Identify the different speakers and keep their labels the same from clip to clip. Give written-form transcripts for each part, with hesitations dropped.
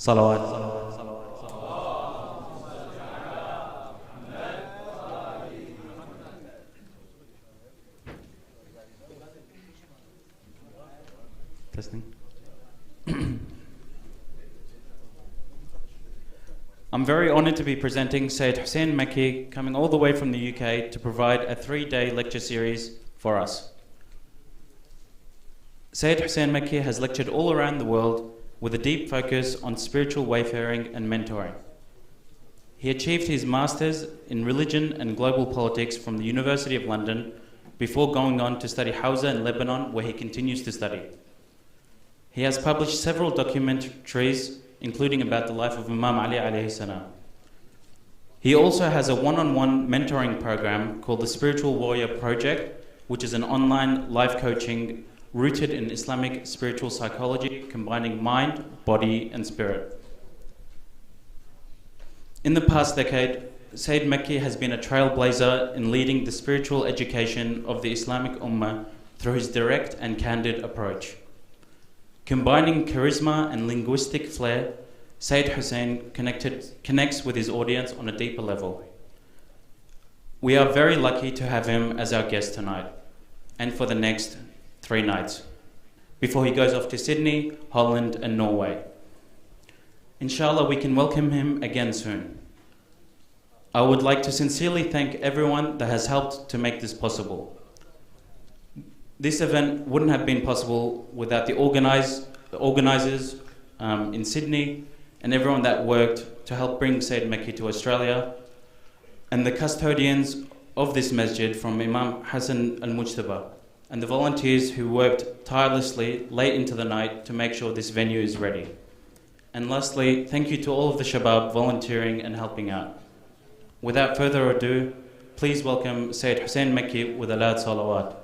Speaker 1: صلوات. Testing. I'm very honored to be presenting Sayyid Hussein Makki, coming all the way from the UK to provide a 3-day lecture series for us. Sayyid Hussein Makki has lectured all around the world with a deep focus on spiritual wayfaring and mentoring. He achieved his Masters in Religion and Global Politics from the University of London before going on to study Hawza in Lebanon, where he continues to study. He has published several documentaries, including about the life of Imam Ali alayhi salam. He also has a one-on-one mentoring program called the Spiritual Warrior Project, which is an online life coaching rooted in Islamic spiritual psychology, combining mind, body, and spirit. In the past decade, Sayyid Makki has been a trailblazer in leading the spiritual education of the Islamic Ummah through his direct and candid approach. Combining charisma and linguistic flair, Sayyid Hussein connects with his audience on a deeper level. We are very lucky to have him as our guest tonight, and for the next 3 nights, before he goes off to Sydney, Holland, and Norway. Inshallah, we can welcome him again soon. I would like to sincerely thank everyone that has helped to make this possible. This event wouldn't have been possible without the organizers in Sydney and everyone that worked to help bring Sayyid Makki to Australia, and the custodians of this masjid from Imam Hassan al-Mujtaba, and the volunteers who worked tirelessly late into the night to make sure this venue is ready. And lastly, thank you to all of the Shabab volunteering and helping out. Without further ado, please welcome Sayyid Hussein Makki with a loud salawat.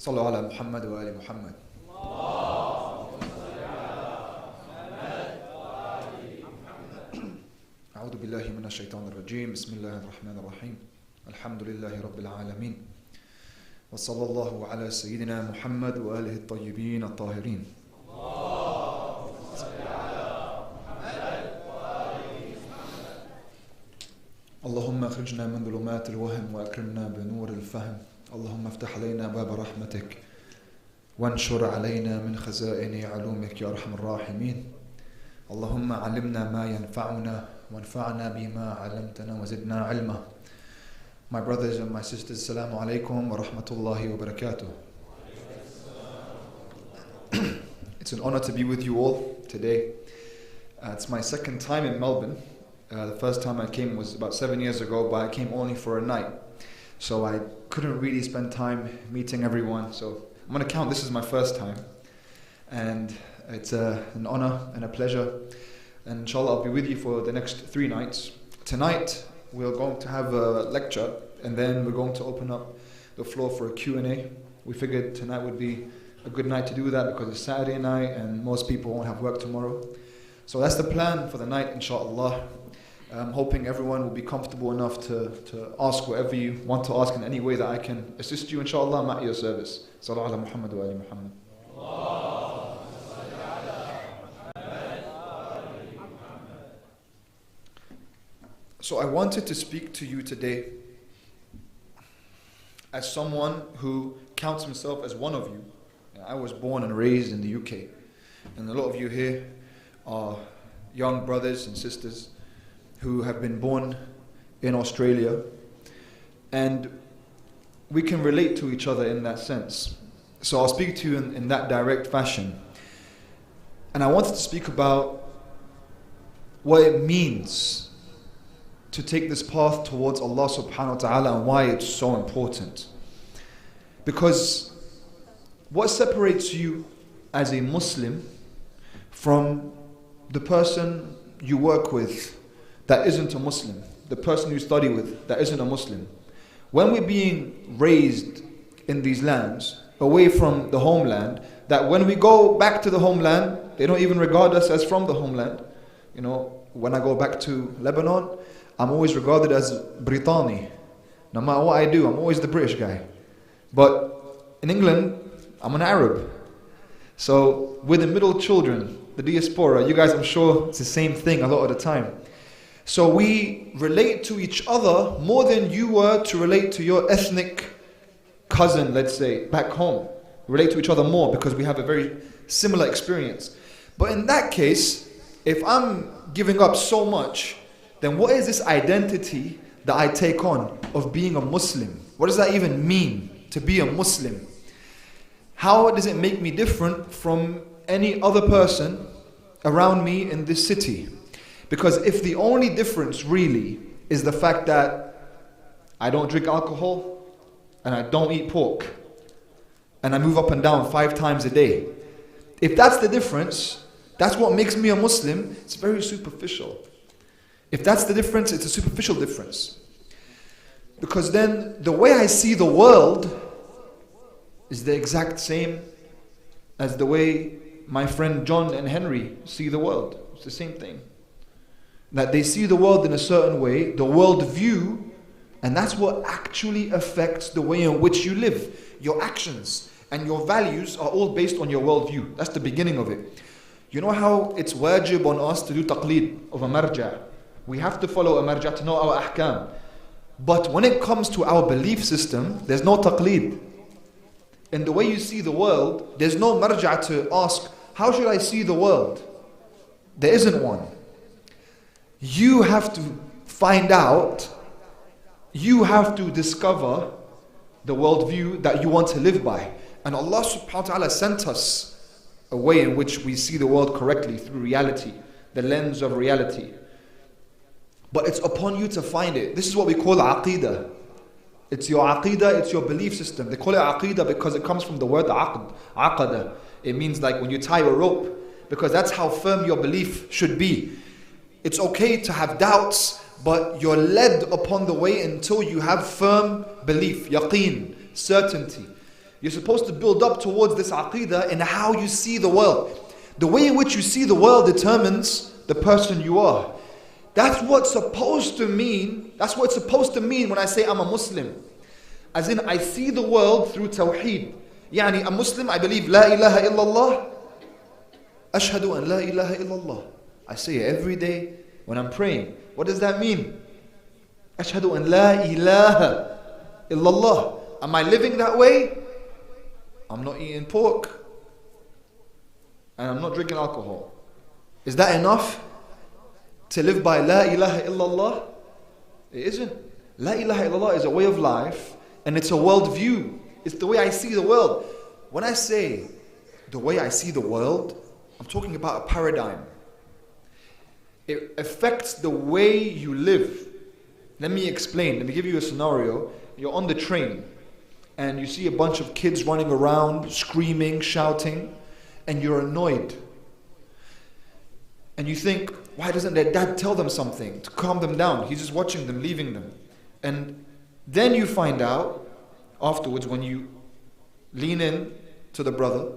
Speaker 2: صلوا على محمد وآل محمد. أعوذ بالله من الشيطان الرجيم. بسم الله الرحمن الرحيم. الحمد لله رب العالمين. وصلى الله على سيدنا محمد وآله الطيبين الطاهرين. اللهم اخرجنا من ظلمات الوهم وأكرمنا بنور الفهم. اللهم افتح علينا باب رحمتك وانشر علينا من خزائن علومك يا أرحم الراحمين. اللهم علمنا ما ينفعنا وانفعنا بما علمتنا وزدنا علما. My brothers and my sisters, Assalamu alaikum wa rahmatullahi wa barakatuh. It's an honor to be with you all today. It's my second time in Melbourne. The first time I came was about 7 years ago, but I came only for a night. So I couldn't really spend time meeting everyone. So I'm going to count this is my first time. And it's an honor and a pleasure. And inshallah, I'll be with you for the next 3 nights. Tonight, we're going to have a lecture. And then we're going to open up the floor for a Q&A. We figured tonight would be a good night to do that because it's Saturday night and most people won't have work tomorrow. So that's the plan for the night, inshallah. I'm hoping everyone will be comfortable enough to ask whatever you want to ask in any way that I can assist you, inshallah. I'm at your service. Sallallahu ala Muhammad wa ali Muhammad. So I wanted to speak to you today as someone who counts himself as one of you. I was born and raised in the UK, and a lot of you here are young brothers and sisters who have been born in Australia, and we can relate to each other in that sense. So I'll speak to you in that direct fashion. And I wanted to speak about what it means to take this path towards Allah subhanahu wa ta'ala and why it's so important. Because what separates you as a Muslim from the person you work with that isn't a Muslim, the person you study with that isn't a Muslim, when we're being raised in these lands, away from the homeland, that when we go back to the homeland, they don't even regard us as from the homeland. You know, when I go back to Lebanon, I'm always regarded as Brittani. No matter what I do, I'm always the British guy. But in England, I'm an Arab. So with the middle children, the diaspora, you guys, I'm sure it's the same thing a lot of the time. So we relate to each other more than you were to relate to your ethnic cousin, let's say, back home. We relate to each other more because we have a very similar experience. But in that case, if I'm giving up so much, then what is this identity that I take on of being a Muslim? What does that even mean, to be a Muslim? How does it make me different from any other person around me in this city? Because if the only difference really is the fact that I don't drink alcohol and I don't eat pork and I move up and down 5 times a day, if that's the difference, that's what makes me a Muslim, it's very superficial. If that's the difference, it's a superficial difference. Because then the way I see the world is the exact same as the way my friend John and Henry see the world. It's the same thing. That they see the world in a certain way, the world view, and that's what actually affects the way in which you live. Your actions and your values are all based on your worldview. That's the beginning of it. You know how it's wajib on us to do taqleed of a marja'? We have to follow a marja' to know our ahkam. But when it comes to our belief system, there's no taqleed. In the way you see the world, there's no marja' to ask, how should I see the world? There isn't one. You have to find out, you have to discover the worldview that you want to live by. And Allah subhanahu wa ta'ala sent us a way in which we see the world correctly through reality, the lens of reality. But it's upon you to find it. This is what we call aqeedah. It's your aqeedah, it's your belief system. They call it aqeedah because it comes from the word aqd, aqada. It means like when you tie a rope, because that's how firm your belief should be. It's okay to have doubts, but you're led upon the way until you have firm belief, yaqeen, certainty. You're supposed to build up towards this aqeedah in how you see the world. The way in which you see the world determines the person you are. That's what's supposed to mean. That's what it's supposed to mean when I say I'm a Muslim. As in, I see the world through tawheed. Yani, a Muslim, I believe La ilaha illallah. Ashhadu an la ilaha illallah. I say it every day when I'm praying. What does that mean? Ashhadu an la ilaha illallah. Am I living that way? I'm not eating pork. And I'm not drinking alcohol. Is that enough to live by La ilaha illallah? It isn't. La ilaha illallah is a way of life and it's a worldview. It's the way I see the world. When I say the way I see the world, I'm talking about a paradigm. It affects the way you live. Let me explain. Let me give you a scenario. You're on the train and you see a bunch of kids running around, screaming, shouting, and you're annoyed. And you think, why doesn't their dad tell them something to calm them down? He's just watching them, leaving them. And then you find out afterwards, when you lean in to the brother,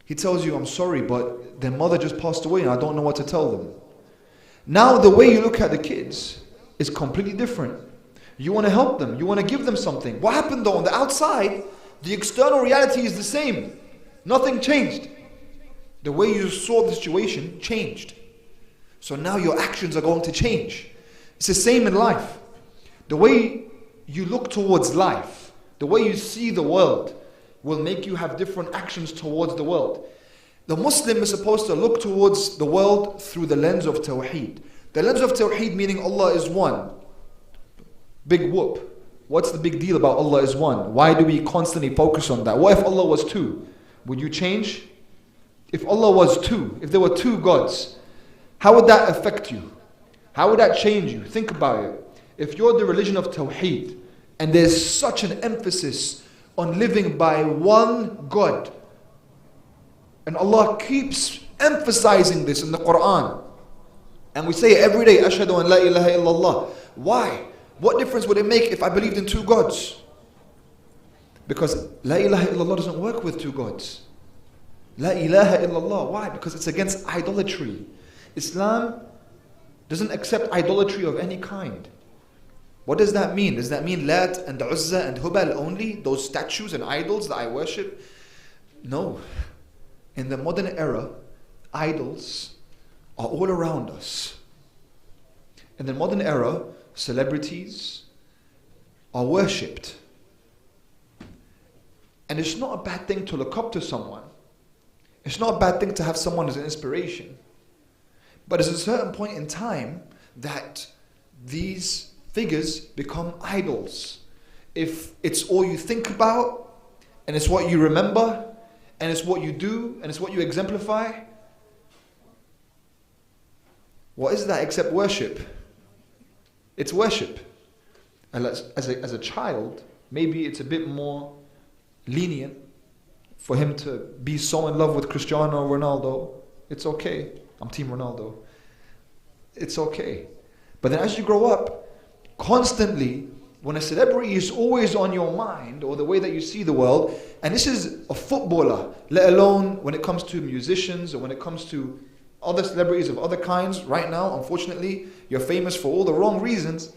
Speaker 2: he tells you, I'm sorry, but their mother just passed away and I don't know what to tell them. Now the way you look at the kids is completely different. You want to help them, you want to give them something. What happened though? On the outside, the external reality is the same. Nothing changed. The way you saw the situation changed. So now your actions are going to change. It's the same in life. The way you look towards life, the way you see the world will make you have different actions towards the world. The Muslim is supposed to look towards the world through the lens of tawheed. The lens of tawheed meaning Allah is one. Big whoop. What's the big deal about Allah is one? Why do we constantly focus on that? What if Allah was two? Would you change? If Allah was two, if there were two gods, how would that affect you? How would that change you? Think about it. If you're the religion of Tawheed, and there's such an emphasis on living by one God, and Allah keeps emphasizing this in the Quran, and we say it every day, Ashhadu an la ilaha illallah. Why? What difference would it make if I believed in two gods? Because La ilaha illallah doesn't work with two gods. La ilaha illallah. Why? Because it's against idolatry. Islam doesn't accept idolatry of any kind. What does that mean? Does that mean Lat and Uzza and Hubal only? Those statues and idols that I worship? No. In the modern era, idols are all around us. In the modern era, celebrities are worshipped. And it's not a bad thing to look up to someone. It's not a bad thing to have someone as an inspiration. But there's a certain point in time that these figures become idols. If it's all you think about, and it's what you remember, and it's what you do, and it's what you exemplify, what is that except worship? It's worship. And as a child, maybe it's a bit more lenient for him to be so in love with Cristiano Ronaldo. It's okay. I'm Team Ronaldo. It's okay. But then as you grow up, constantly, when a celebrity is always on your mind, or the way that you see the world, and this is a footballer, let alone when it comes to musicians, or when it comes to other celebrities of other kinds. Right now, unfortunately, you're famous for all the wrong reasons.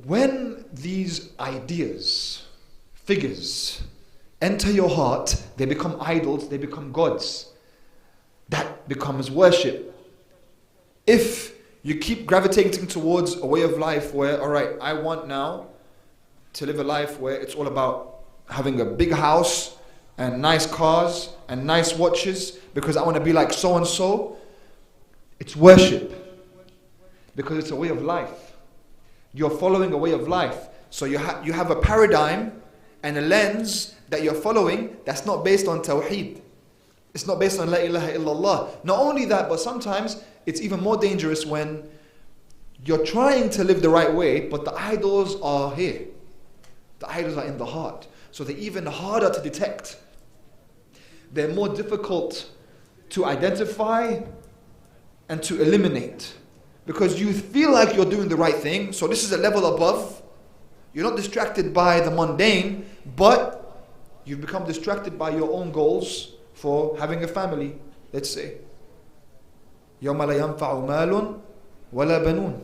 Speaker 2: When these ideas, figures, enter your heart, they become idols, they become gods. That becomes worship. If you keep gravitating towards a way of life where, all right, I want now to live a life where it's all about having a big house and nice cars and nice watches because I want to be like so-and-so, it's worship. Because it's a way of life. You're following a way of life. So you have a paradigm and a lens that you're following that's not based on tawheed. It's not based on la ilaha illallah. Not only that, but sometimes it's even more dangerous when you're trying to live the right way, but the idols are here. The idols are in the heart. So they're even harder to detect. They're more difficult to identify and to eliminate. Because you feel like you're doing the right thing, so this is a level above. You're not distracted by the mundane, but you've become distracted by your own goals for having a family, let's say. يَوْمَ لَا يَنْفَعُ مَالٌ وَلَا بَنُونَ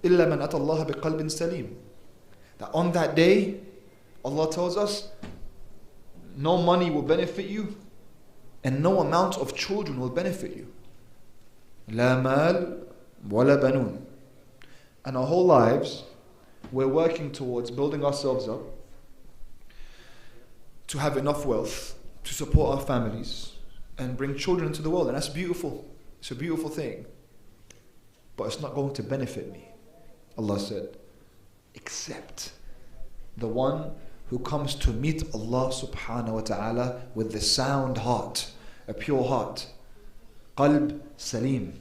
Speaker 2: إِلَّا مَنْ أَتَى اللَّهَ بِقَلْبٍ سَلِيمٍ. That on that day, Allah tells us, no money will benefit you, and no amount of children will benefit you. لَا مَالٌ وَلَا بَنُونَ. And our whole lives, we're working towards building ourselves up to have enough wealth to support our families and bring children into the world. And that's beautiful. It's a beautiful thing. But it's not going to benefit me, Allah said, except the one who comes to meet Allah subhanahu wa ta'ala with the sound heart, a pure heart. Qalb salim.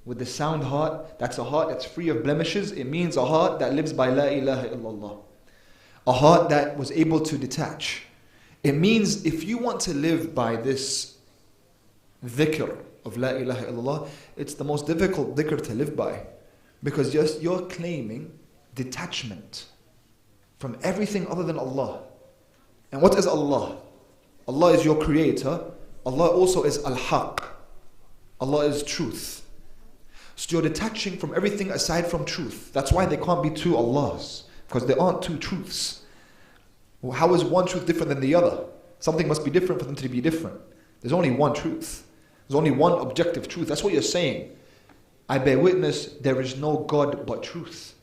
Speaker 2: With the sound heart, that's a heart that's free of blemishes. It means a heart that lives by la ilaha illallah. A heart that was able to detach. It means if you want to live by this dhikr of la ilaha illallah, it's the most difficult dhikr to live by. Because you're claiming detachment from everything other than Allah. And what is Allah? Allah is your creator. Allah also is al-haq. Allah is truth. So you're detaching from everything aside from truth. That's why there can't be two Allahs, because there aren't two truths. Well, how is one truth different than the other? Something must be different for them to be different. There's only one truth. There's only one objective truth. That's what you're saying. I bear witness there is no God but truth.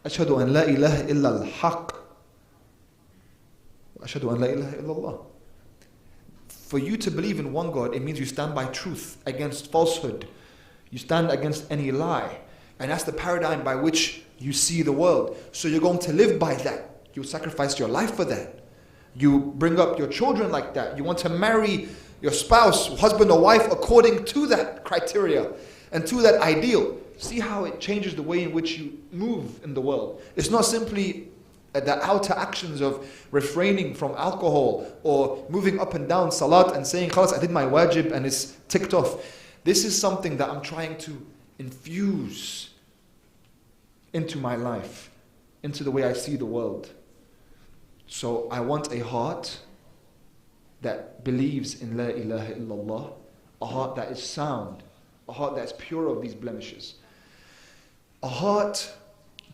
Speaker 2: Ashhadu an la ilaha illa al-haq. Ashhadu an la ilaha illallah. For you to believe in one God, it means you stand by truth against falsehood. You stand against any lie. And that's the paradigm by which you see the world. So you're going to live by that. You sacrifice your life for that. You bring up your children like that. You want to marry your spouse, husband or wife, according to that criteria and to that ideal. See how it changes the way in which you move in the world. It's not simply the outer actions of refraining from alcohol or moving up and down salat and saying, khalas, I did my wajib and it's ticked off. This is something that I'm trying to infuse into my life, into the way I see the world. So I want a heart that believes in La ilaha illallah, a heart that is sound, a heart that's pure of these blemishes, a heart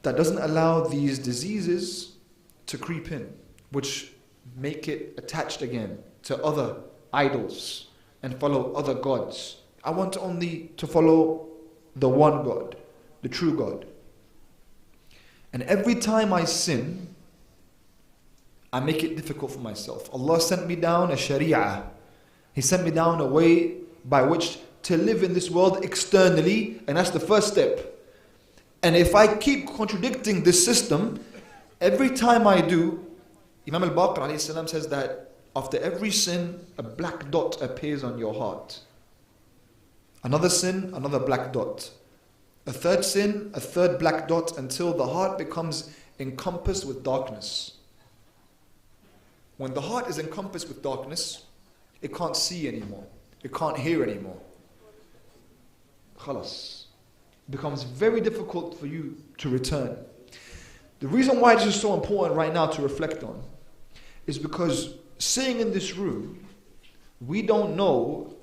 Speaker 2: that doesn't allow these diseases to creep in, which make it attached again to other idols and follow other gods. I want only to follow the one God, the true God. And every time I sin, I make it difficult for myself. Allah sent me down a sharia. He sent me down a way by which to live in this world externally, and that's the first step. And if I keep contradicting this system, every time I do, Imam al-Baqir alayhi salam says that after every sin, a black dot appears on your heart. Another sin, another black dot. A third sin, a third black dot, until the heart becomes encompassed with darkness. When the heart is encompassed with darkness, it can't see anymore. It can't hear anymore. Khalas. It becomes very difficult for you to return. The reason why this is so important right now to reflect on is because sitting in this room, we don't know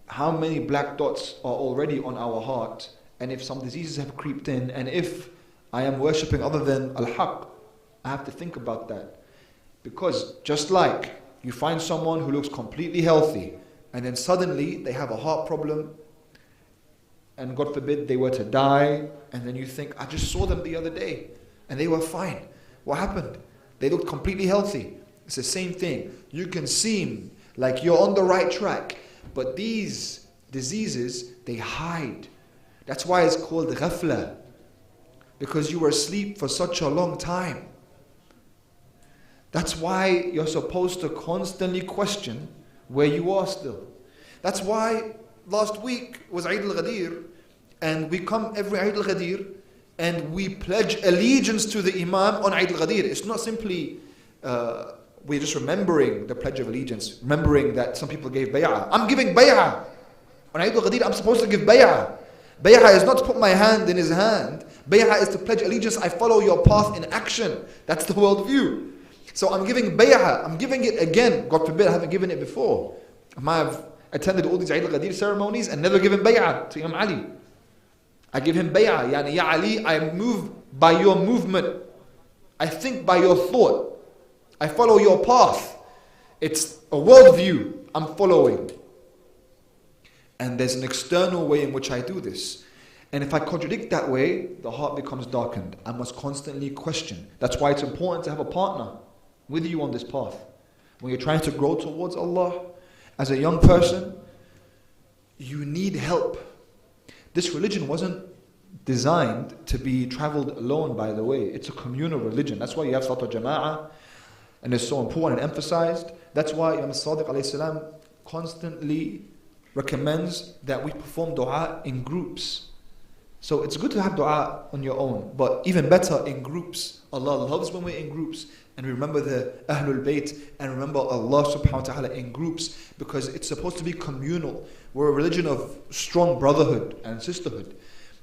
Speaker 2: how many black dots are already on our heart, and if some diseases have creeped in, and if I am worshipping other than Al-Haq, I have to think about that. Because just like you find someone who looks completely healthy, and then suddenly they have a heart problem, and God forbid they were to die, and then you think, I just saw them the other day, and they were fine. What happened? They looked completely healthy. It's the same thing. You can seem like you're on the right track, but these diseases, they hide. That's why it's called ghafla, because you were asleep for such a long time. That's why you're supposed to constantly question where you are still. That's why last week was Eid al-Ghadir, and we come every Eid al-Ghadir and we pledge allegiance to the Imam on Eid al-Ghadir. It's not simply we're just remembering the pledge of allegiance, remembering that some people gave bay'ah. I'm giving bay'ah. On Eid al-Ghadir, I'm supposed to give bay'ah. Bay'ah is not to put my hand in his hand. Bay'ah is to pledge allegiance. I follow your path in action. That's the worldview. So I'm giving bay'ah. I'm giving it again. God forbid I haven't given it before. I might have attended all these Eid al-Ghadir ceremonies and never given bay'ah to Imam Ali. I give him bay'ah. Yani, Ya Ali, I move by your movement. I think by your thought. I follow your path. It's a worldview I'm following. And there's an external way in which I do this. And if I contradict that way, the heart becomes darkened. I must constantly question. That's why it's important to have a partner with you on this path. When you're trying to grow towards Allah, as a young person, you need help. This religion wasn't designed to be traveled alone, by the way. It's a communal religion. That's why you have Salat al-Jama'ah, and it's so important and emphasized. That's why Imam Sadiq alayhi salam constantly recommends that we perform dua in groups. So it's good to have dua on your own, but even better in groups. Allah loves when we're in groups, and we remember the Ahlul Bayt, and remember Allah subhanahu wa ta'ala in groups, because it's supposed to be communal. We're a religion of strong brotherhood and sisterhood,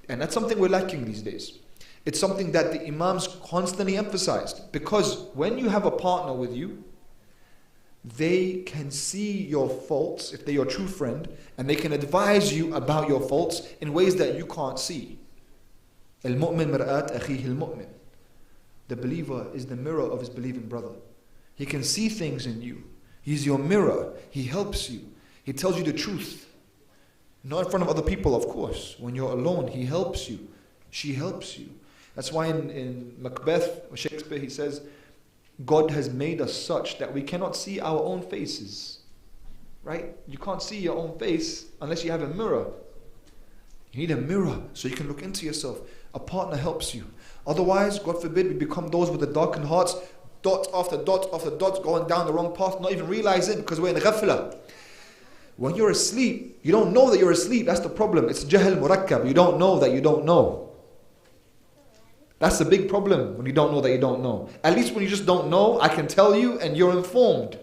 Speaker 2: and that's something we're lacking these days. It's something that the Imams constantly emphasized, because when you have a partner with you, they can see your faults if they're your true friend, and they can advise you about your faults in ways that you can't see. Al-mu'min mir'at akhihi al-mu'min. The believer is the mirror of his believing brother. He can see things in you. He's your mirror. He helps you. He tells you the truth. Not in front of other people, of course. When you're alone, he helps you. She helps you. That's why in Macbeth, Shakespeare, he says, God has made us such that we cannot see our own faces. Right? You can't see your own face unless you have a mirror. You need a mirror so you can look into yourself. A partner helps you. Otherwise, God forbid, we become those with the darkened hearts, dot after dot after dot, going down the wrong path, not even realizing, because we're in ghafla. When you're asleep, you don't know that you're asleep. That's the problem. It's jahl murakkab. You don't know that you don't know. That's the big problem when you don't know that you don't know. At least when you just don't know, I can tell you and you're informed.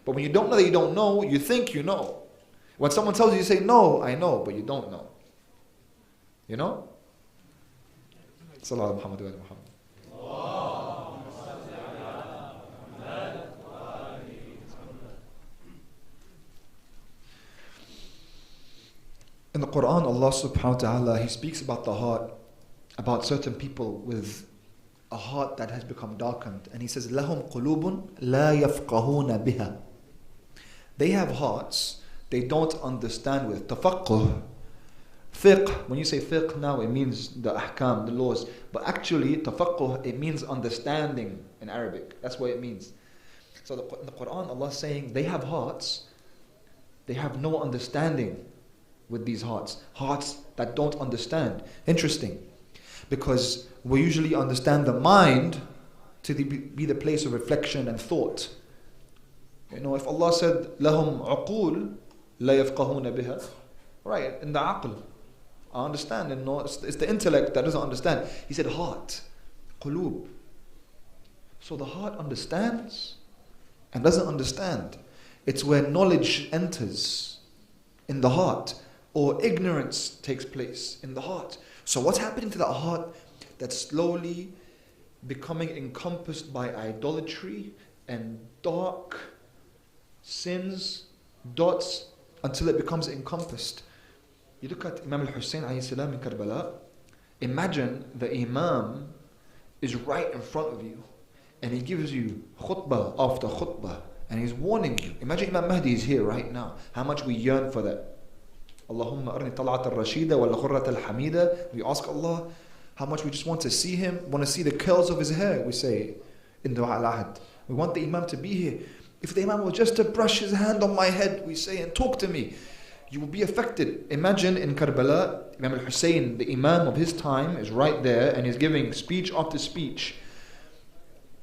Speaker 2: But when you don't know that you don't know, you think you know. When someone tells you, you say, no, I know, but you don't know. You know? Sallallahu Muhammad wa ala Muhammad. In the Quran, Allah subhanahu wa ta'ala, He speaks about the heart, about certain people with a heart that has become darkened. And He says, لَهُمْ قُلُوبٌ لَا يَفْقَهُونَ بِهَا. They have hearts they don't understand with. Tafaqquh. Fiqh, when you say fiqh now, it means the ahkam, the laws. But actually, tafaqquh, it means understanding in Arabic. That's what it means. So in the Quran, Allah is saying, they have hearts, they have no understanding with these hearts. Hearts that don't understand. Interesting. Because we usually understand the mind to be the place of reflection and thought. You know, if Allah said, لَهُمْ عُقُولٌ لَا يَفْقَهُونَ بِهَا, right, in the aql, I understand, and no, it's the intellect that doesn't understand. He said heart, qulub. So the heart understands and doesn't understand. It's where knowledge enters in the heart, or ignorance takes place in the heart. So what's happening to that heart that's slowly becoming encompassed by idolatry and dark sins, dots, until it becomes encompassed. You look at Imam al-Hussein alayhi salam in Karbala, imagine the imam is right in front of you and he gives you khutbah after khutbah and he's warning you. Imagine Imam Mahdi is here right now. How much we yearn for that. Allahumma arni tal'at al-rashida wal khurrat al-hamida. We ask Allah how much we just want to see him, want to see the curls of his hair, we say in Dua al-Ahad. We want the imam to be here. If the imam was just to brush his hand on my head, we say, and talk to me, you will be affected. Imagine in Karbala, Imam al-Hussein, the imam of his time, is right there and he's giving speech after speech.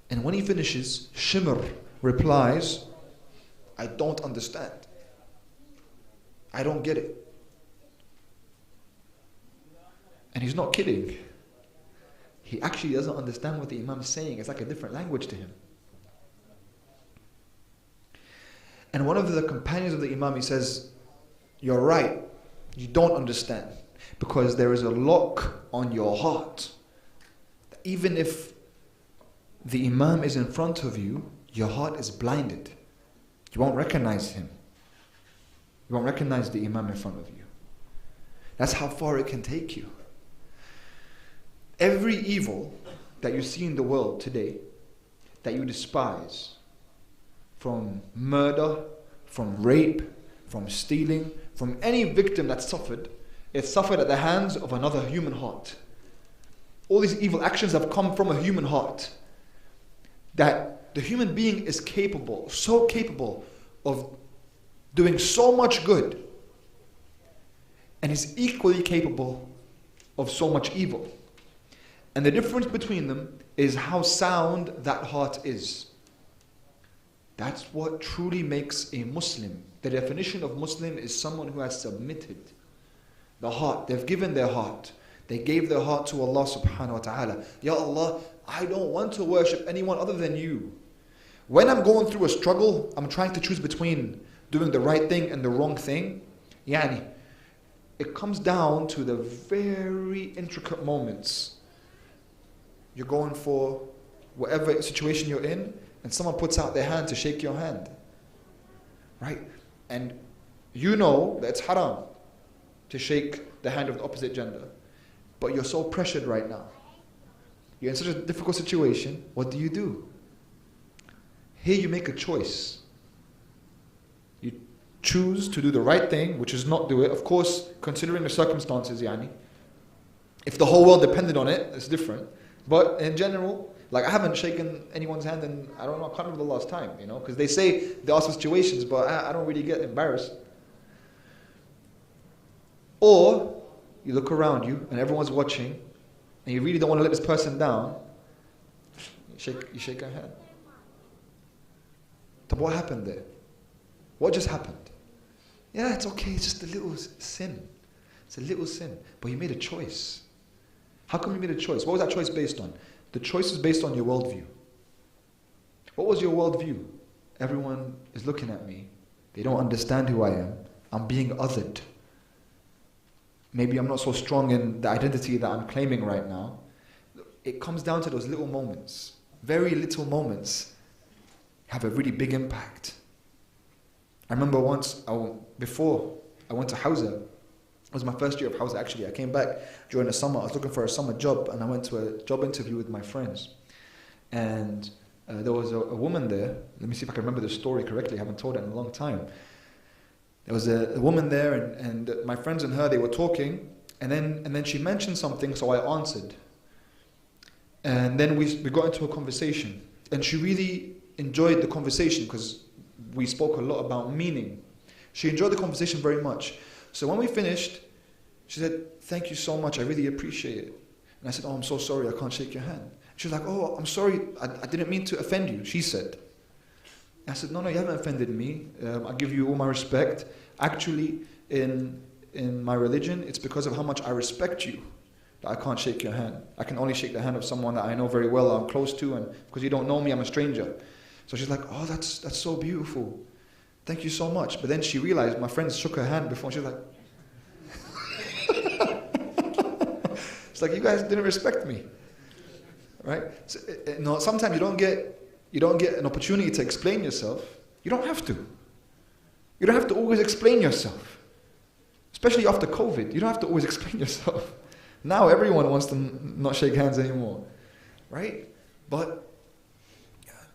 Speaker 2: And when he finishes, Shimr replies, I don't understand. I don't get it. And he's not kidding. He actually doesn't understand what the imam is saying. It's like a different language to him. And one of the companions of the imam, he says, you're right, you don't understand, because there is a lock on your heart. Even if the imam is in front of you, your heart is blinded. You won't recognize him. You won't recognize the imam in front of you. That's how far it can take you. Every evil that you see in the world today, that you despise, from murder, from rape, from stealing, from any victim that suffered, it suffered at the hands of another human heart. All these evil actions have come from a human heart. That the human being is capable, so capable of doing so much good, and is equally capable of so much evil. And the difference between them is how sound that heart is. That's what truly makes a Muslim. The definition of Muslim is someone who has submitted the heart. They've given their heart. They gave their heart to Allah subhanahu wa ta'ala. Ya Allah, I don't want to worship anyone other than you. When I'm going through a struggle, I'm trying to choose between doing the right thing and the wrong thing. Yani, it comes down to the very intricate moments. You're going for whatever situation you're in, and someone puts out their hand to shake your hand, right? And you know that it's haram to shake the hand of the opposite gender, but you're so pressured right now. You're in such a difficult situation. What do? Here you make a choice. You choose to do the right thing, which is not do it. Of course, considering the circumstances, yani. If the whole world depended on it, it's different. But in general, like I haven't shaken anyone's hand in, I don't know, I can't remember the last time, you know, because they say there are some situations, but I don't really get embarrassed. Or you look around you and everyone's watching and you really don't want to let this person down, you shake her hand. But what happened there? What just happened? Yeah, it's okay, it's just a little sin. It's a little sin. But you made a choice. How come you made a choice? What was that choice based on? The choice is based on your worldview. What was your worldview? Everyone is looking at me. They don't understand who I am. I'm being othered. maybe I'm not so strong in the identity that I'm claiming right now. It comes down to those little moments. Very little moments have a really big impact. I remember once, before I went to Hawza, it was my first year of Hawza actually. I came back during the summer. I was looking for a summer job, and I went to a job interview with my friends. And there was a woman there. Let me see if I can remember the story correctly. I haven't told it in a long time. There was a woman there, and my friends and her, they were talking, and then she mentioned something, so I answered. And then we got into a conversation, and she really enjoyed the conversation because we spoke a lot about meaning. She enjoyed the conversation very much. So when we finished, she said, "Thank you so much, I really appreciate it." And I said, "Oh, I'm so sorry, I can't shake your hand." She was like, "Oh, I'm sorry, I didn't mean to offend you," she said. I said, No, you haven't offended me. I give you all my respect. Actually, in my religion, it's because of how much I respect you that I can't shake your hand. I can only shake the hand of someone that I know very well, I'm close to, and because you don't know me, I'm a stranger." So she's like, "Oh, that's so beautiful. Thank you so much." But then she realized my friends shook her hand before, and she was like, it's like, you guys didn't respect me, right? So, no, sometimes you don't get an opportunity to explain yourself. You don't have to. You don't have to always explain yourself, especially after COVID. You don't have to always explain yourself. Now everyone wants to not shake hands anymore, right? But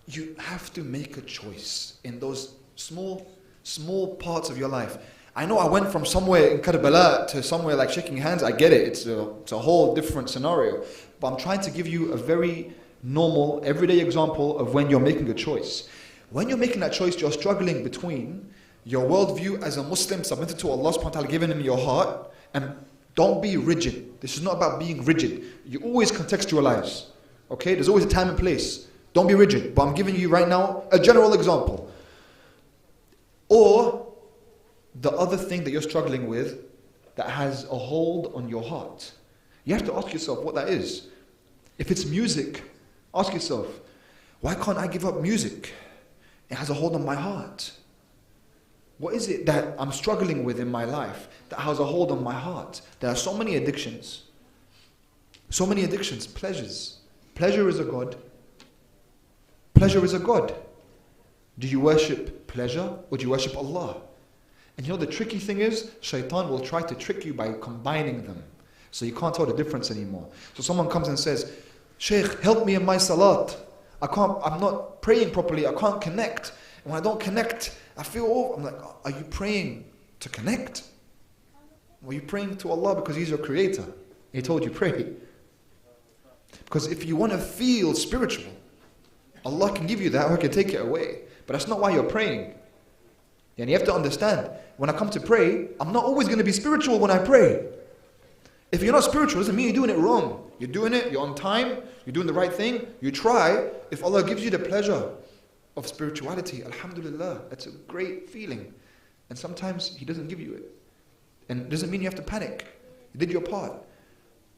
Speaker 2: you have to make a choice in those small parts of your life. I know I went from somewhere in Karbala to somewhere like shaking hands. I get it. It's a whole different scenario. But I'm trying to give you a very normal, everyday example of when you're making a choice. When you're making that choice, you're struggling between your worldview as a Muslim submitted to Allah subhanahu wa ta'ala, given in your heart, and don't be rigid. This is not about being rigid. You always contextualize. Okay? There's always a time and place. Don't be rigid. But I'm giving you right now a general example. Or the other thing that you're struggling with that has a hold on your heart. You have to ask yourself what that is. If it's music, ask yourself, why can't I give up music? It has a hold on my heart. What is it that I'm struggling with in my life that has a hold on my heart? There are so many addictions. So many addictions. Pleasures. Pleasure is a god. Pleasure is a god. Do you worship pleasure or do you worship Allah? And you know the tricky thing is, shaitan will try to trick you by combining them. So you can't tell the difference anymore. So someone comes and says, "Shaykh, help me in my salat. I'm not praying properly. I can't connect. And when I don't connect, I feel off." I'm like, are you praying to connect? Or are you praying to Allah because He's your creator? He told you pray. Because if you want to feel spiritual, Allah can give you that or He can take it away. But that's not why you're praying. And you have to understand, when I come to pray, I'm not always going to be spiritual when I pray. If you're not spiritual, it doesn't mean you're doing it wrong. You're doing it, you're on time, you're doing the right thing, you try. If Allah gives you the pleasure of spirituality, alhamdulillah, that's a great feeling. And sometimes He doesn't give you it. And it doesn't mean you have to panic. You did your part.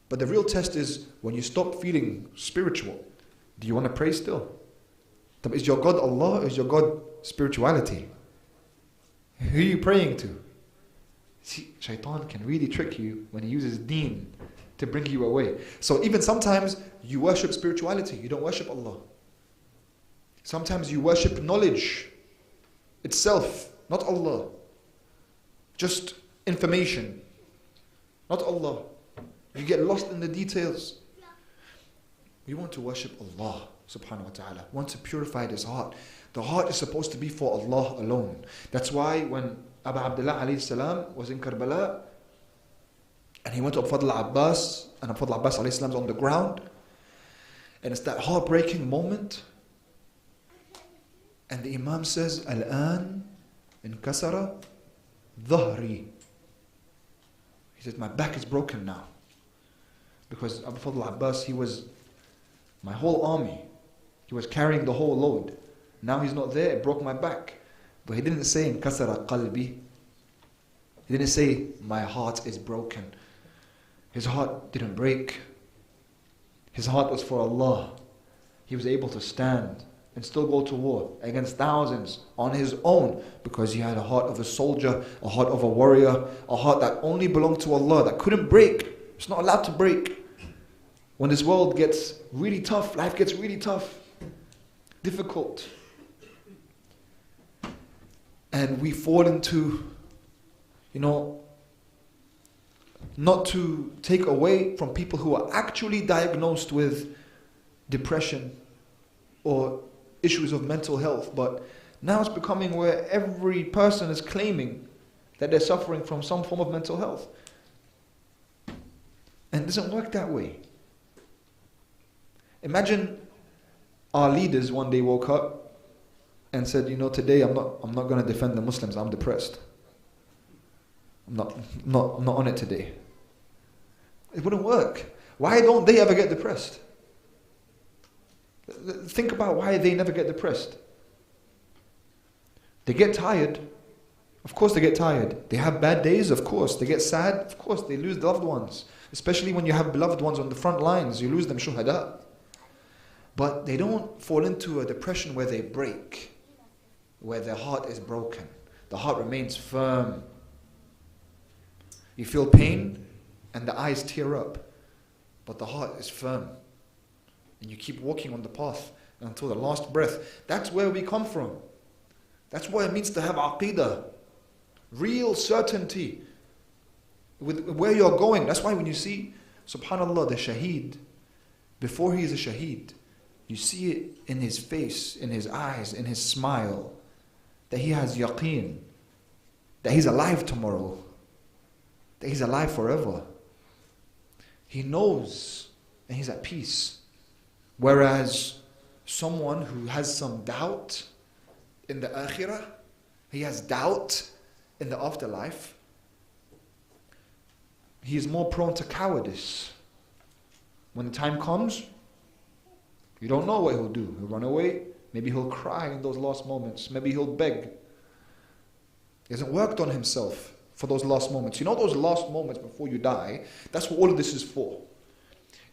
Speaker 2: But the real test is when you stop feeling spiritual, do you want to pray still? Is your God Allah or is your God spirituality? Who are you praying to? See, shaitan can really trick you when he uses deen to bring you away. So even sometimes you worship spirituality, you don't worship Allah. Sometimes you worship knowledge itself, not Allah. Just information, not Allah. You get lost in the details. We want to worship Allah subhanahu wa ta'ala. Want to purify this heart. The heart is supposed to be for Allah alone. That's why when Abu Abdullah alayhi salam was in Karbala and he went to Fadl Abbas, and Fadl Abbas alayhi salam is on the ground, and it's that heartbreaking moment, and the Imam says, "Al-an inkasara dhahri." He says, my back is broken now. Because Abu Fadl Abbas, he was my whole army. He was carrying the whole load. Now he's not there, it broke my back. But he didn't say, "Inkasara qalbi." He didn't say, "My heart is broken." His heart didn't break. His heart was for Allah. He was able to stand and still go to war against thousands on his own because he had a heart of a soldier, a heart of a warrior, a heart that only belonged to Allah, that couldn't break. It's not allowed to break. When this world gets really tough, life gets really tough, difficult, and we fall into, not to take away from people who are actually diagnosed with depression or issues of mental health, but now it's becoming where every person is claiming that they're suffering from some form of mental health. And it doesn't work that way. Imagine our leaders one day woke up and said, today I'm not going to defend the Muslims, I'm depressed. I'm not on it today. It wouldn't work. Why don't they ever get depressed? Think about why they never get depressed. They get tired. Of course they get tired. They have bad days. Of course. They get sad. Of course. They lose loved ones. Especially when you have beloved ones on the front lines. You lose them, shuhada. But they don't fall into a depression where they break, where their heart is broken. The heart remains firm. You feel pain and the eyes tear up, but the heart is firm. And you keep walking on the path until the last breath. That's where we come from. That's what it means to have aqeedah. Real certainty with where you're going. That's why when you see, subhanAllah, the shaheed, before he is a shaheed, you see it in his face, in his eyes, in his smile, that he has yaqeen, that he's alive tomorrow, that he's alive forever. He knows and he's at peace. Whereas someone who has some doubt in the akhirah, he has doubt in the afterlife, he is more prone to cowardice. When the time comes, you don't know what he'll do. He'll run away. Maybe he'll cry in those last moments. Maybe he'll beg. He hasn't worked on himself for those last moments. Those last moments before you die, that's what all of this is for.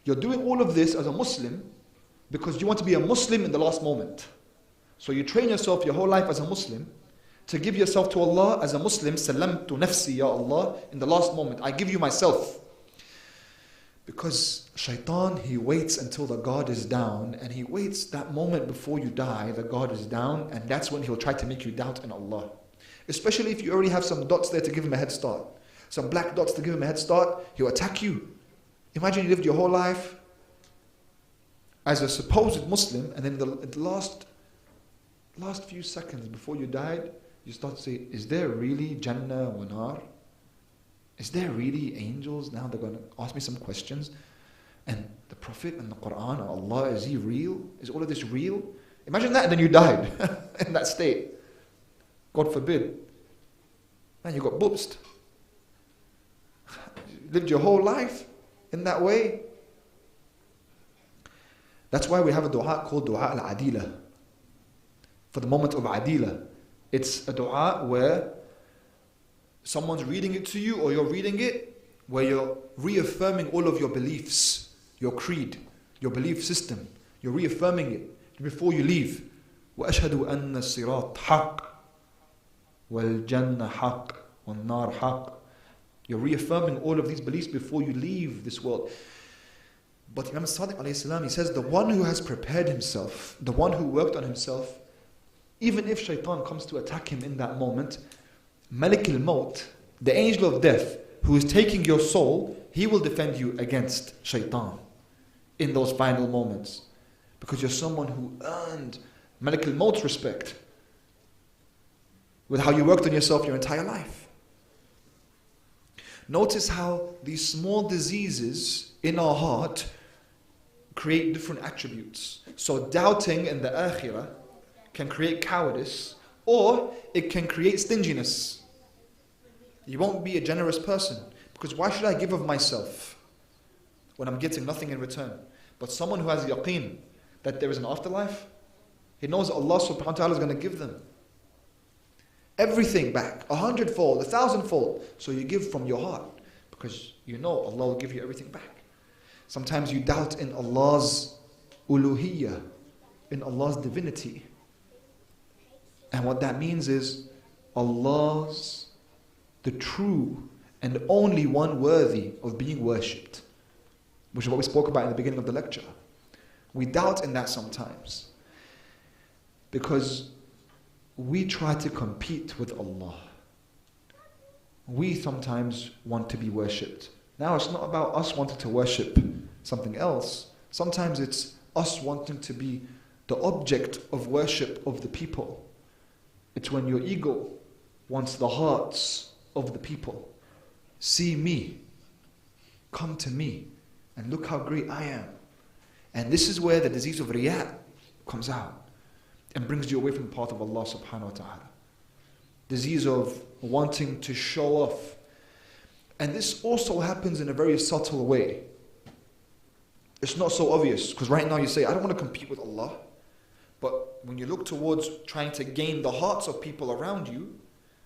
Speaker 2: You're doing all of this as a Muslim because you want to be a Muslim in the last moment. So you train yourself your whole life as a Muslim to give yourself to Allah as a Muslim. Salamtu nafsi ya Allah, in the last moment. I give you myself. Because shaitan, he waits until the guard is down, and he waits that moment before you die, the guard is down, and that's when he'll try to make you doubt in Allah. Especially if you already have some dots there to give him a head start. Some black dots to give him a head start, he'll attack you. Imagine you lived your whole life as a supposed Muslim, and then the last few seconds before you died, you start to say, is there really Jannah wa Nar? Is there really angels? Now they're going to ask me some questions. And the Prophet and the Quran, Allah, is he real? Is all of this real? Imagine that, and then you died in that state. God forbid. Man, you got boopsed. Lived your whole life in that way. That's why we have a dua called Dua al-Adila. For the moment of Adila. It's a dua where someone's reading it to you or you're reading it, where you're reaffirming all of your beliefs, your creed, your belief system. You're reaffirming it before you leave. وَأَشْهَدُ أَنَّ الصِّرَاطَ حَقٌّ وَالْجَنَّةَ حَقٌّ وَالنَّارَ حَقٌّ. You're reaffirming all of these beliefs before you leave this world. But Imam Sadiq alayhi salam, he says, the one who has prepared himself, the one who worked on himself, even if shaitan comes to attack him in that moment, Malik al-Maut, the angel of death, who is taking your soul, he will defend you against shaitan in those final moments. Because you're someone who earned Malik al-Maut's respect with how you worked on yourself your entire life. Notice how these small diseases in our heart create different attributes. So doubting in the akhirah can create cowardice, or it can create stinginess. You won't be a generous person, because why should I give of myself when I'm getting nothing in return? But someone who has yaqeen that there is an afterlife, he knows Allah subhanahu wa ta'ala is going to give them everything back, 100-fold, 1,000-fold. So you give from your heart, because you know Allah will give you everything back. Sometimes you doubt in Allah's uluhiyyah, in Allah's divinity. And what that means is Allah's the true and only one worthy of being worshipped, which is what we spoke about in the beginning of the lecture. We doubt in that sometimes because we try to compete with Allah. We sometimes want to be worshipped. Now it's not about us wanting to worship something else. Sometimes it's us wanting to be the object of worship of the people. It's when your ego wants the hearts of the people. See me, come to me, and look how great I am. And this is where the disease of riya comes out and brings you away from the path of Allah subhanahu wa ta'ala. Disease of wanting to show off. And this also happens in a very subtle way. It's not so obvious, because right now you say, I don't want to compete with Allah. But when you look towards trying to gain the hearts of people around you,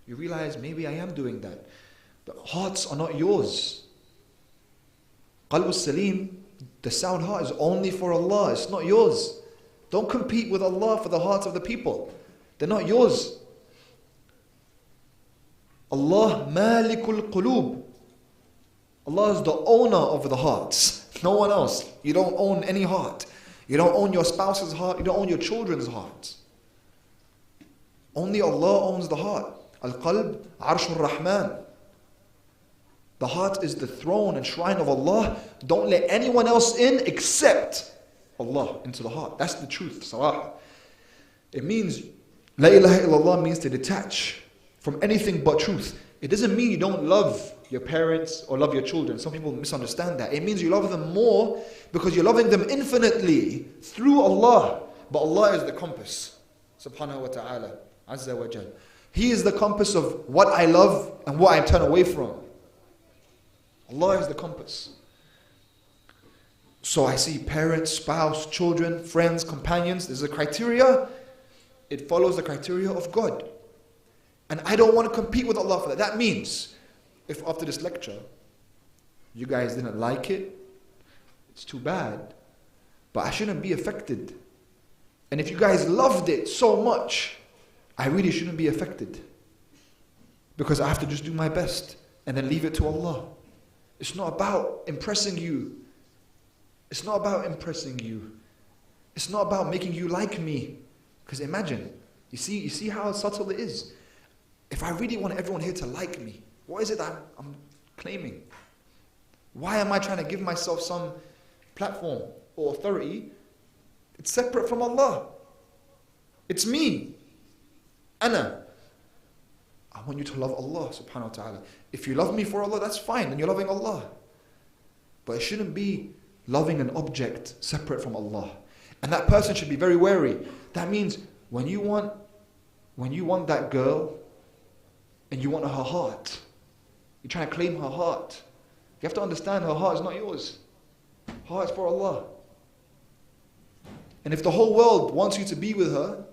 Speaker 2: you realize maybe I am doing that. The hearts are not yours. Qalb salim, the sound heart, is only for Allah. It's not yours. Don't compete with Allah for the hearts of the people. They're not yours. Allah malikul qulub. Allah is the owner of the hearts. No one else. You don't own any heart. You don't own your spouse's heart. You don't own your children's hearts. Only Allah owns the heart. Al-qalb arshur rahman. The heart is the throne and shrine of Allah. Don't let anyone else in except Allah into the heart. That's the truth, sarah. It means, La ilaha illallah means to detach from anything but truth. It doesn't mean you don't love your parents or love your children. Some people misunderstand that. It means you love them more because you're loving them infinitely through Allah. But Allah is the compass, subhanahu wa ta'ala, azza wa jal. He is the compass of what I love and what I turn away from. Allah is the compass. So I see parents, spouse, children, friends, companions. There's a criteria. It follows the criteria of God. And I don't want to compete with Allah for that. That means, if after this lecture, you guys didn't like it, it's too bad. But I shouldn't be affected. And if you guys loved it so much, I really shouldn't be affected. Because I have to just do my best and then leave it to Allah. It's not about impressing you. It's not about impressing you. It's not about making you like me. Because imagine, you see how subtle it is. If I really want everyone here to like me, what is it that I'm claiming? Why am I trying to give myself some platform or authority? It's separate from Allah. It's me. Ana. I want you to love Allah subhanahu wa ta'ala. If you love me for Allah, that's fine, and you're loving Allah. But it shouldn't be loving an object separate from Allah. And that person should be very wary. That means when you want that girl and you want her heart, you're trying to claim her heart. You have to understand her heart is not yours. Her heart is for Allah. And if the whole world wants you to be with her,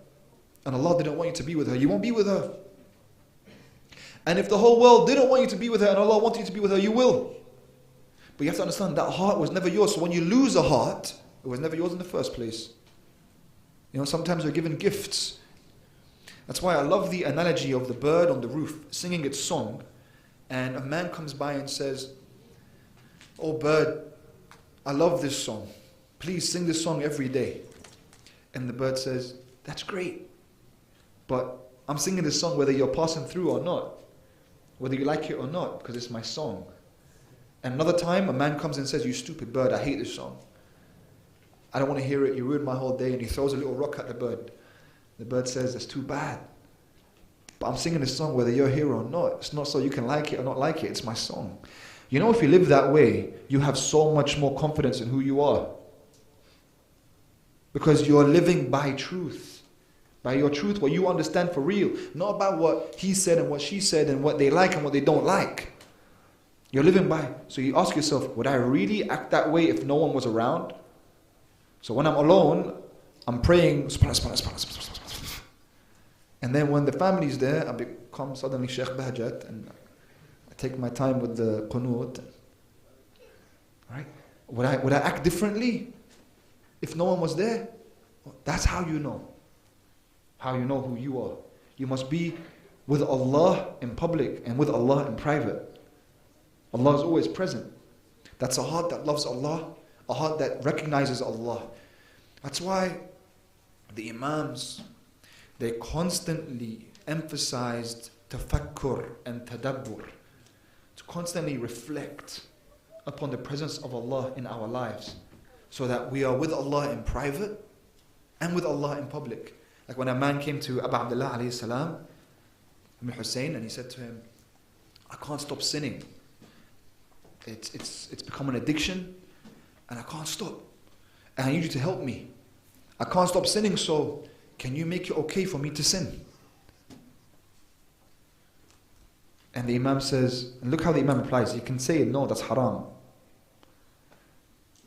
Speaker 2: and Allah didn't want you to be with her, you won't be with her. And if the whole world didn't want you to be with her, and Allah wanted you to be with her, you will. But you have to understand that heart was never yours. So when you lose a heart, it was never yours in the first place. You know, sometimes you're given gifts. That's why I love the analogy of the bird on the roof singing its song, and a man comes by and says, "Oh bird, I love this song. Please sing this song every day." And the bird says, "That's great, but I'm singing this song whether you're passing through or not, whether you like it or not, because it's my song." And another time, a man comes and says, "You stupid bird, I hate this song. I don't want to hear it, you ruined my whole day," and he throws a little rock at the bird. The bird says, "That's too bad. But I'm singing this song whether you're here or not. It's not so you can like it or not like it, it's my song." You know, if you live that way, you have so much more confidence in who you are. Because you're living by truth. By your truth, what you understand for real. Not about what he said and what she said and what they like and what they don't like. You're living by. So you ask yourself, would I really act that way if no one was around? So when I'm alone, I'm praying, and then when the family's there, I become suddenly Sheikh Bahjat, and I take my time with the qunut. Right? Would I act differently if no one was there? That's how you know. How you know who you are. You must be with Allah in public and with Allah in private. Allah is always present. That's a heart that loves Allah, a heart that recognizes Allah. That's why the Imams, they constantly emphasized tafakkur and tadabbur, to constantly reflect upon the presence of Allah in our lives, so that we are with Allah in private and with Allah in public. Like when a man came to Abu Abdullah alayhi salam, Hussein, and he said to him, I can't stop sinning. It's become an addiction and I can't stop. And I need you to help me. I can't stop sinning, so can you make it okay for me to sin? And the Imam says, and look how the Imam replies, you can say, no, that's haram.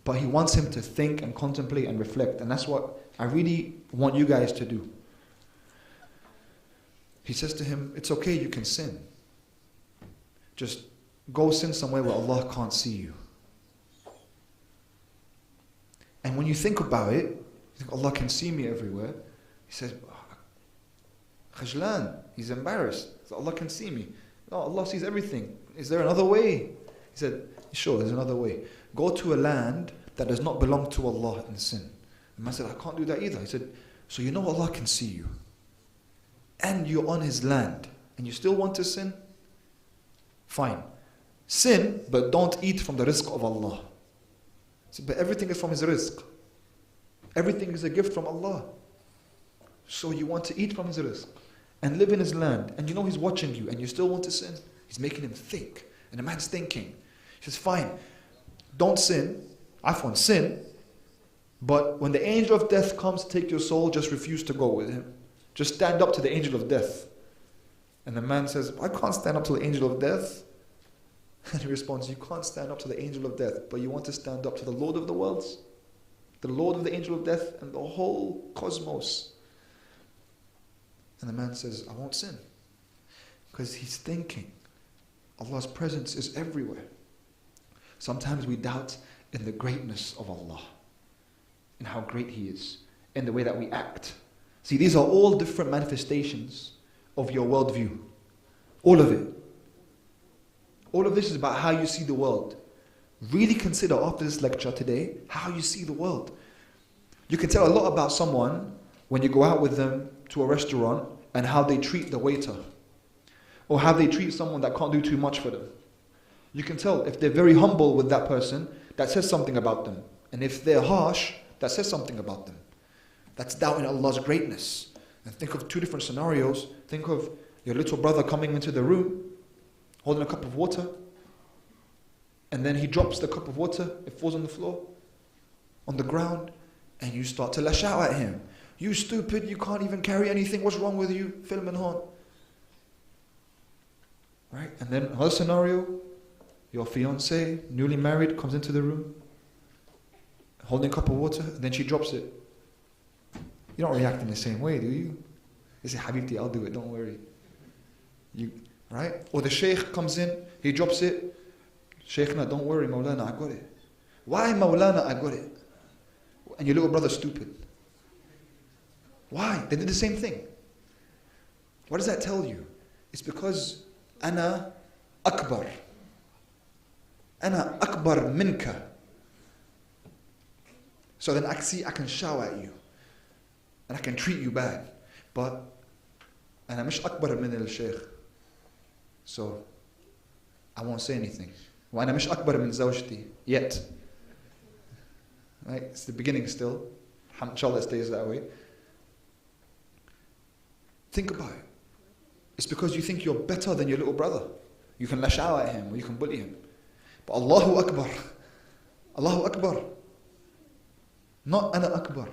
Speaker 2: But he wants him to think and contemplate and reflect. And that's what I really want you guys to do. He says to him, it's okay, you can sin. Just go sin somewhere where Allah can't see you. And when you think about it, you think Allah can see me everywhere. He says, Khajlan, he's embarrassed. So Allah can see me. No, Allah sees everything. Is there another way? He said, sure, there's another way. Go to a land that does not belong to Allah and sin. The man said, I can't do that either. He said, so you know Allah can see you. And you're on His land. And you still want to sin? Fine. Sin, but don't eat from the rizq of Allah. So, but everything is from His rizq. Everything is a gift from Allah. So you want to eat from His rizq and live in His land, and you know He's watching you, and you still want to sin? He's making him think. And the man's thinking. He says, fine, don't sin. Afwan, sin. But when the angel of death comes to take your soul, just refuse to go with him. Just stand up to the angel of death. And the man says, I can't stand up to the angel of death. And he responds, you can't stand up to the angel of death, but you want to stand up to the Lord of the worlds, the Lord of the angel of death and the whole cosmos. And the man says, I won't sin. Because he's thinking Allah's presence is everywhere. Sometimes we doubt in the greatness of Allah, in how great He is, in the way that we act. See, these are all different manifestations of your worldview. All of it. All of this is about how you see the world. Really consider after this lecture today how you see the world. You can tell a lot about someone when you go out with them to a restaurant and how they treat the waiter, or how they treat someone that can't do too much for them. You can tell if they're very humble with that person, that says something about them. And if they're harsh, that says something about them. That's doubting Allah's greatness. And think of two different scenarios. Think of your little brother coming into the room, holding a cup of water, and then he drops the cup of water, it falls on the floor, on the ground, and you start to lash out at him. You stupid, you can't even carry anything, what's wrong with you? Film and horn. Right? And then another scenario, your fiance, newly married, comes into the room, holding a cup of water, and then she drops it. You don't react in the same way, do you? You say, Habibti, I'll do it, don't worry. Right? Or the shaykh comes in, he drops it. Shaykhna, don't worry, Mawlana, I got it. Why, Mawlana, I got it? And your little brother's stupid. Why? They did the same thing. What does that tell you? It's because Ana Akbar. Ana Akbar minka. So then I can shout at you. And I can treat you bad. But Ana mish Akbar min al-Shaykh. So I won't say anything. وأنا مش أكبر من زوجتي yet. Right? It's the beginning still. Inshallah it stays that way. Think about it. It's because you think you're better than your little brother. You can lash out at him or you can bully him. But Allahu Akbar. Allahu Akbar. Not Ana Akbar.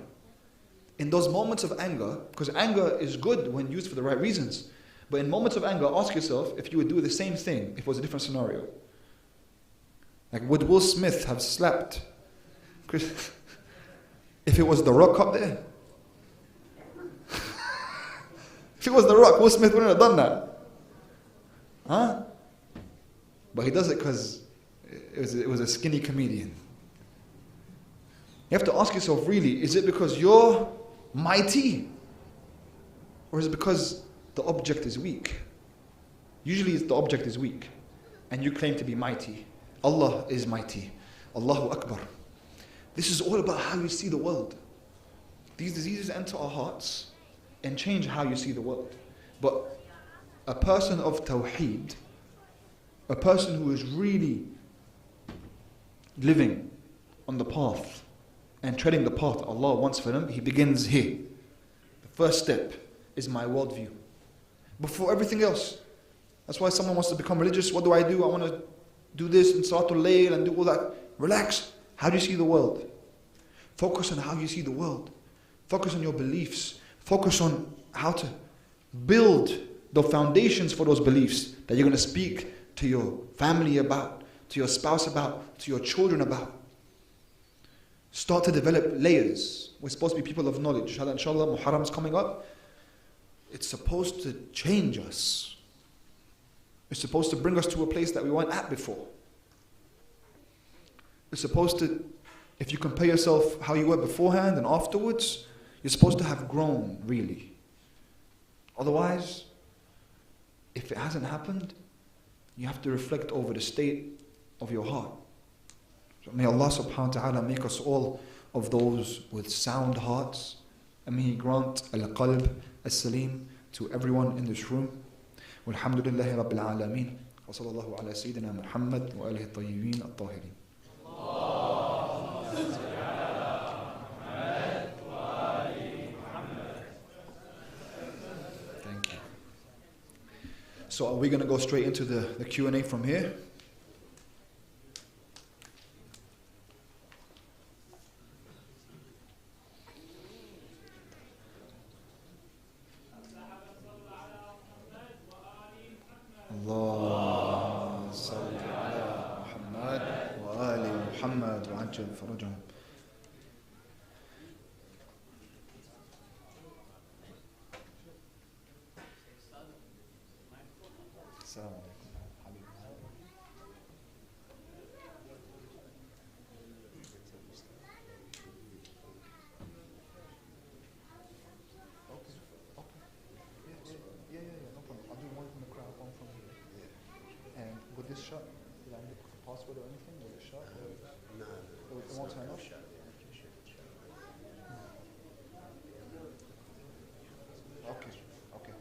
Speaker 2: In those moments of anger, because anger is good when used for the right reasons. But in moments of anger, ask yourself if you would do the same thing if it was a different scenario. Like, would Will Smith have slapped Chris if it was The Rock up there? If it was The Rock, Will Smith wouldn't have done that. Huh? But he does it because it was a skinny comedian. You have to ask yourself, really, is it because you're mighty? Or is it because the object is weak? Usually the object is weak and you claim to be mighty. Allah is mighty. Allahu Akbar. This is all about how you see the world. These diseases enter our hearts and change how you see the world. But a person of tawheed, a person who is really living on the path and treading the path Allah wants for them, he begins here. The first step is my worldview. Before everything else. That's why someone wants to become religious. What do? I want to do this and Salatul Layl and do all that. Relax. How do you see the world? Focus on how you see the world. Focus on your beliefs. Focus on how to build the foundations for those beliefs that you're going to speak to your family about, to your spouse about, to your children about. Start to develop layers. We're supposed to be people of knowledge. Inshallah, Muharram's coming up. It's supposed to change us. It's supposed to bring us to a place that we weren't at before. It's supposed to, if you compare yourself how you were beforehand and afterwards, you're supposed to have grown, really. Otherwise, if it hasn't happened, you have to reflect over the state of your heart. So may Allah subhanahu wa ta'ala make us all of those with sound hearts, and may He grant al-qalb as-salim to everyone in this room. Walhamdulillahi Rabbil Alameen. Wa sallallahu ala Sayyidina Muhammad wa alihi at-tayyibin at-tahirin. Thank you. So are we going to go straight into the Q&A from here? اللهم صل على محمد وآل محمد وعجل فرجهم. السلام عليكم حبيبي. No problem. I'll do one from the crowd, one from here. And with this shot, did I make a password or anything? With this shot? No. It won't turn off? Okay. Okay.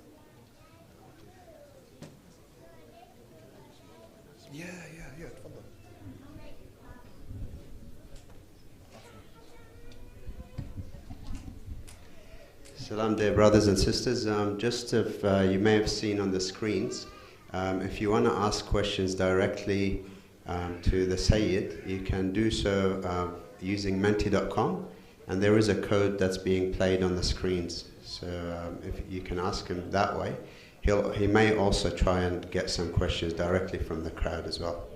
Speaker 2: Yeah. تفضل.
Speaker 3: Salam, dear brothers and sisters. Just if you may have seen on the screens, if you want to ask questions directly to the Sayyid, you can do so using menti.com, and there is a code that's being played on the screens. So if you can ask him that way, he may also try and get some questions directly from the crowd as well.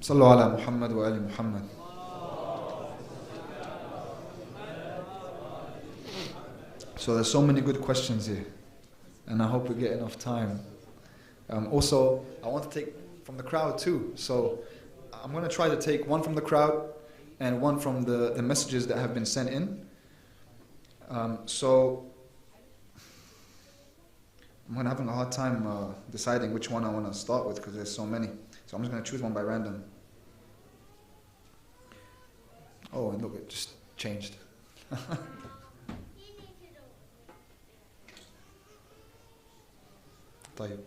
Speaker 2: صلوا على محمد وآل محمد. So there's so many good questions here, and I hope we get enough time. Also, I want to take from the crowd too. So I'm going to try to take one from the crowd and one from the messages that have been sent in. So I'm having a hard time deciding which one I want to start with because there's so many. So I'm just going to choose one by random. Oh, and look, it just changed. طيب.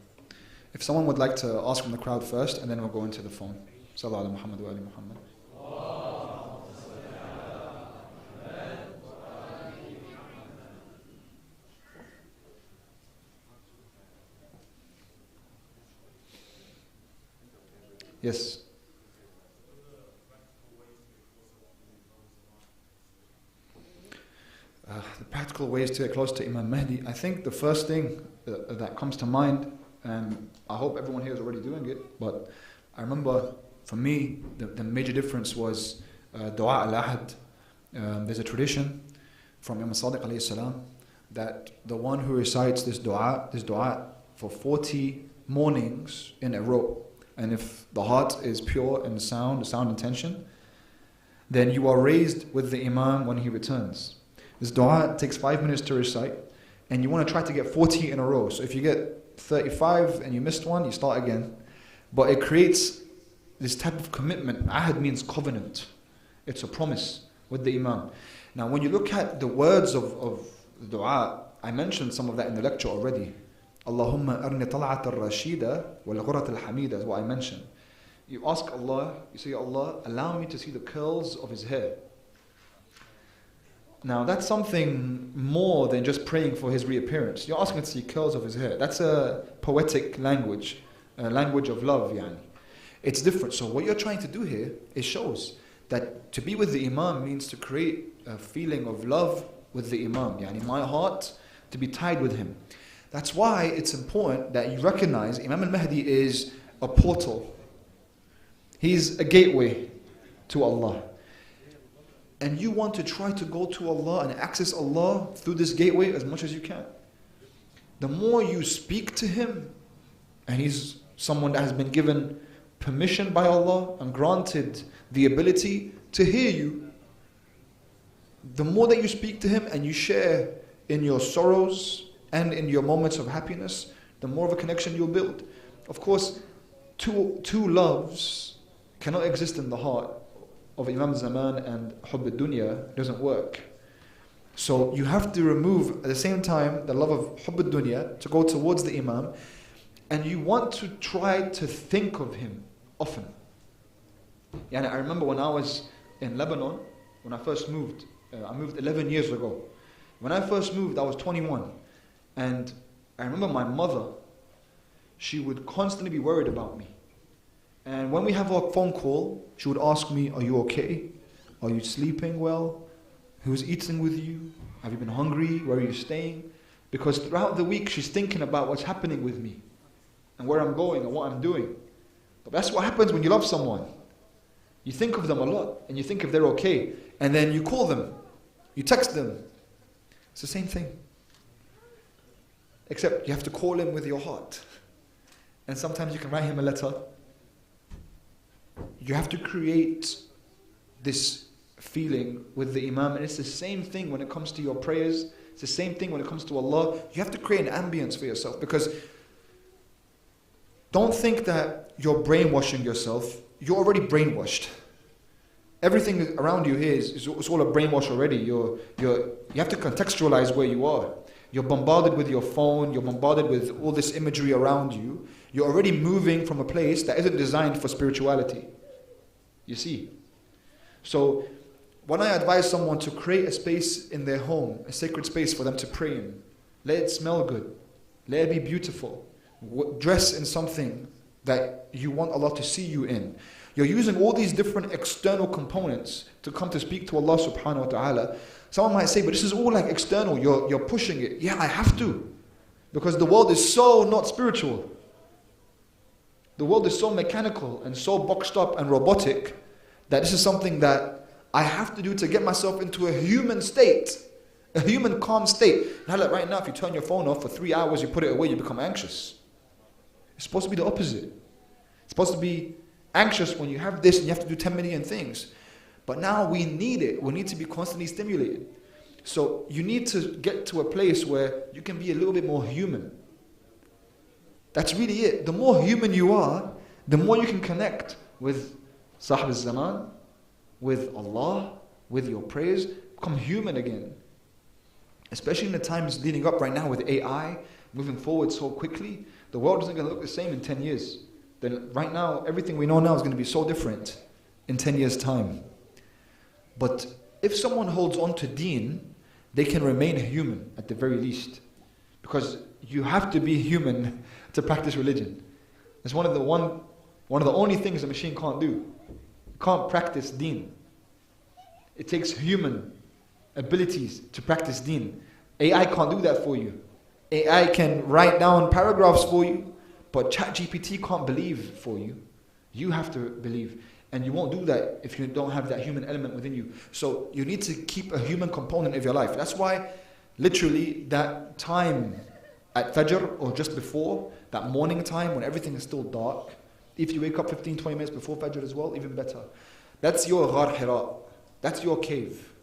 Speaker 2: If someone would like to ask from the crowd first, and then we'll go into the phone. Sallallahu ala Muhammad wa ali Muhammad. Yes. The practical ways to get close to Imam Mahdi. I think the first thing that comes to mind, and I hope everyone here is already doing it, but I remember for me, the major difference was Dua al-Ahad. There's a tradition from Imam Sadiq alayhi salam that the one who recites this dua for 40 mornings in a row, and if the heart is pure and sound intention, then you are raised with the Imam when he returns. This dua takes 5 minutes to recite, and you want to try to get 40 in a row. So if you get 35 and you missed one, you start again. But it creates this type of commitment. Ahad means covenant. It's a promise with the Imam. Now when you look at the words of the dua, I mentioned some of that in the lecture already. Allahumma arni tal'at al-rashida wal ghurat al-hamida is what I mentioned. You ask Allah, you say, Allah, allow me to see the curls of his hair. Now that's something more than just praying for his reappearance. You're asking to see curls of his hair. That's a poetic language, a language of love, yani. It's different. So what you're trying to do here, it shows that to be with the Imam means to create a feeling of love with the Imam. Yani my heart to be tied with him. That's why it's important that you recognize Imam al-Mahdi is a portal. He's a gateway to Allah. And you want to try to go to Allah and access Allah through this gateway as much as you can. The more you speak to him, and he's someone that has been given permission by Allah and granted the ability to hear you, the more that you speak to him and you share in your sorrows and in your moments of happiness, the more of a connection you'll build. Of course, two loves cannot exist in the heart of Imam Zaman and Hubb al-Dunya. Doesn't work. So you have to remove at the same time the love of Hubb al-Dunya to go towards the Imam, and you want to try to think of him often. Yani I remember when I was in Lebanon, when I first moved, I moved 11 years ago. When I first moved, I was 21. And I remember my mother, she would constantly be worried about me. And when we have our phone call, she would ask me, are you okay? Are you sleeping well? Who's eating with you? Have you been hungry? Where are you staying? Because throughout the week, she's thinking about what's happening with me and where I'm going and what I'm doing. But that's what happens when you love someone. You think of them a lot and you think if they're okay. And then you call them. You text them. It's the same thing. Except you have to call him with your heart. And sometimes you can write him a letter. You have to create this feeling with the Imam, and it's the same thing when it comes to your prayers. It's the same thing when it comes to Allah. You have to create an ambience for yourself, because don't think that you're brainwashing yourself. You're already brainwashed. Everything around you here is all a brainwash already. You have to contextualize where you are. You're bombarded with your phone. You're bombarded with all this imagery around you. You're already moving from a place that isn't designed for spirituality. You see? So when I advise someone to create a space in their home, a sacred space for them to pray in, let it smell good. Let it be beautiful. Dress in something that you want Allah to see you in. You're using all these different external components to come to speak to Allah subhanahu wa ta'ala. Someone might say, but this is all like external. You're pushing it. Yeah, I have to. Because the world is so not spiritual. The world is so mechanical and so boxed up and robotic that this is something that I have to do to get myself into a human state, a human calm state. Now, like right now, if you turn your phone off for 3 hours, you put it away, you become anxious. It's supposed to be the opposite. It's supposed to be anxious when you have this and you have to do 10 million things. But now we need it. We need to be constantly stimulated. So you need to get to a place where you can be a little bit more human. That's really it. The more human you are, the more you can connect with Sahib al-Zaman, with Allah, with your prayers. Become human again. Especially in the times leading up right now with AI, moving forward so quickly, the world isn't going to look the same in 10 years. Then right now, everything we know now is going to be so different in 10 years' time. But if someone holds on to deen, they can remain human at the very least. Because you have to be human to practice religion. It's one One of the only things a machine can't do. It can't practice deen. It takes human abilities to practice deen. AI can't do that for you. AI can write down paragraphs for you, but ChatGPT can't believe for you. You have to believe. And you won't do that if you don't have that human element within you. So you need to keep a human component of your life. That's why literally that time at Fajr or just before, that morning time when everything is still dark, if you wake up 15, 20 minutes before Fajr as well, even better. That's your Ghar Hira. That's your cave.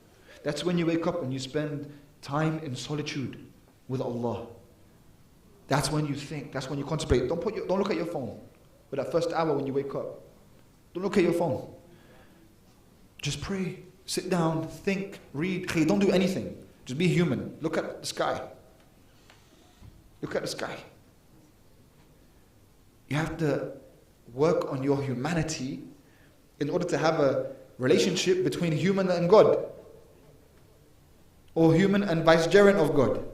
Speaker 2: That's when you wake up and you spend time in solitude with Allah. That's when you think, that's when you contemplate. Don't look at your phone. But that first hour when you wake up, don't look at your phone. Just pray, sit down, think, read. Don't do anything. Just be human. Look at the sky. Look at the sky. You have to work on your humanity in order to have a relationship between human and God. Or human and vicegerent of God.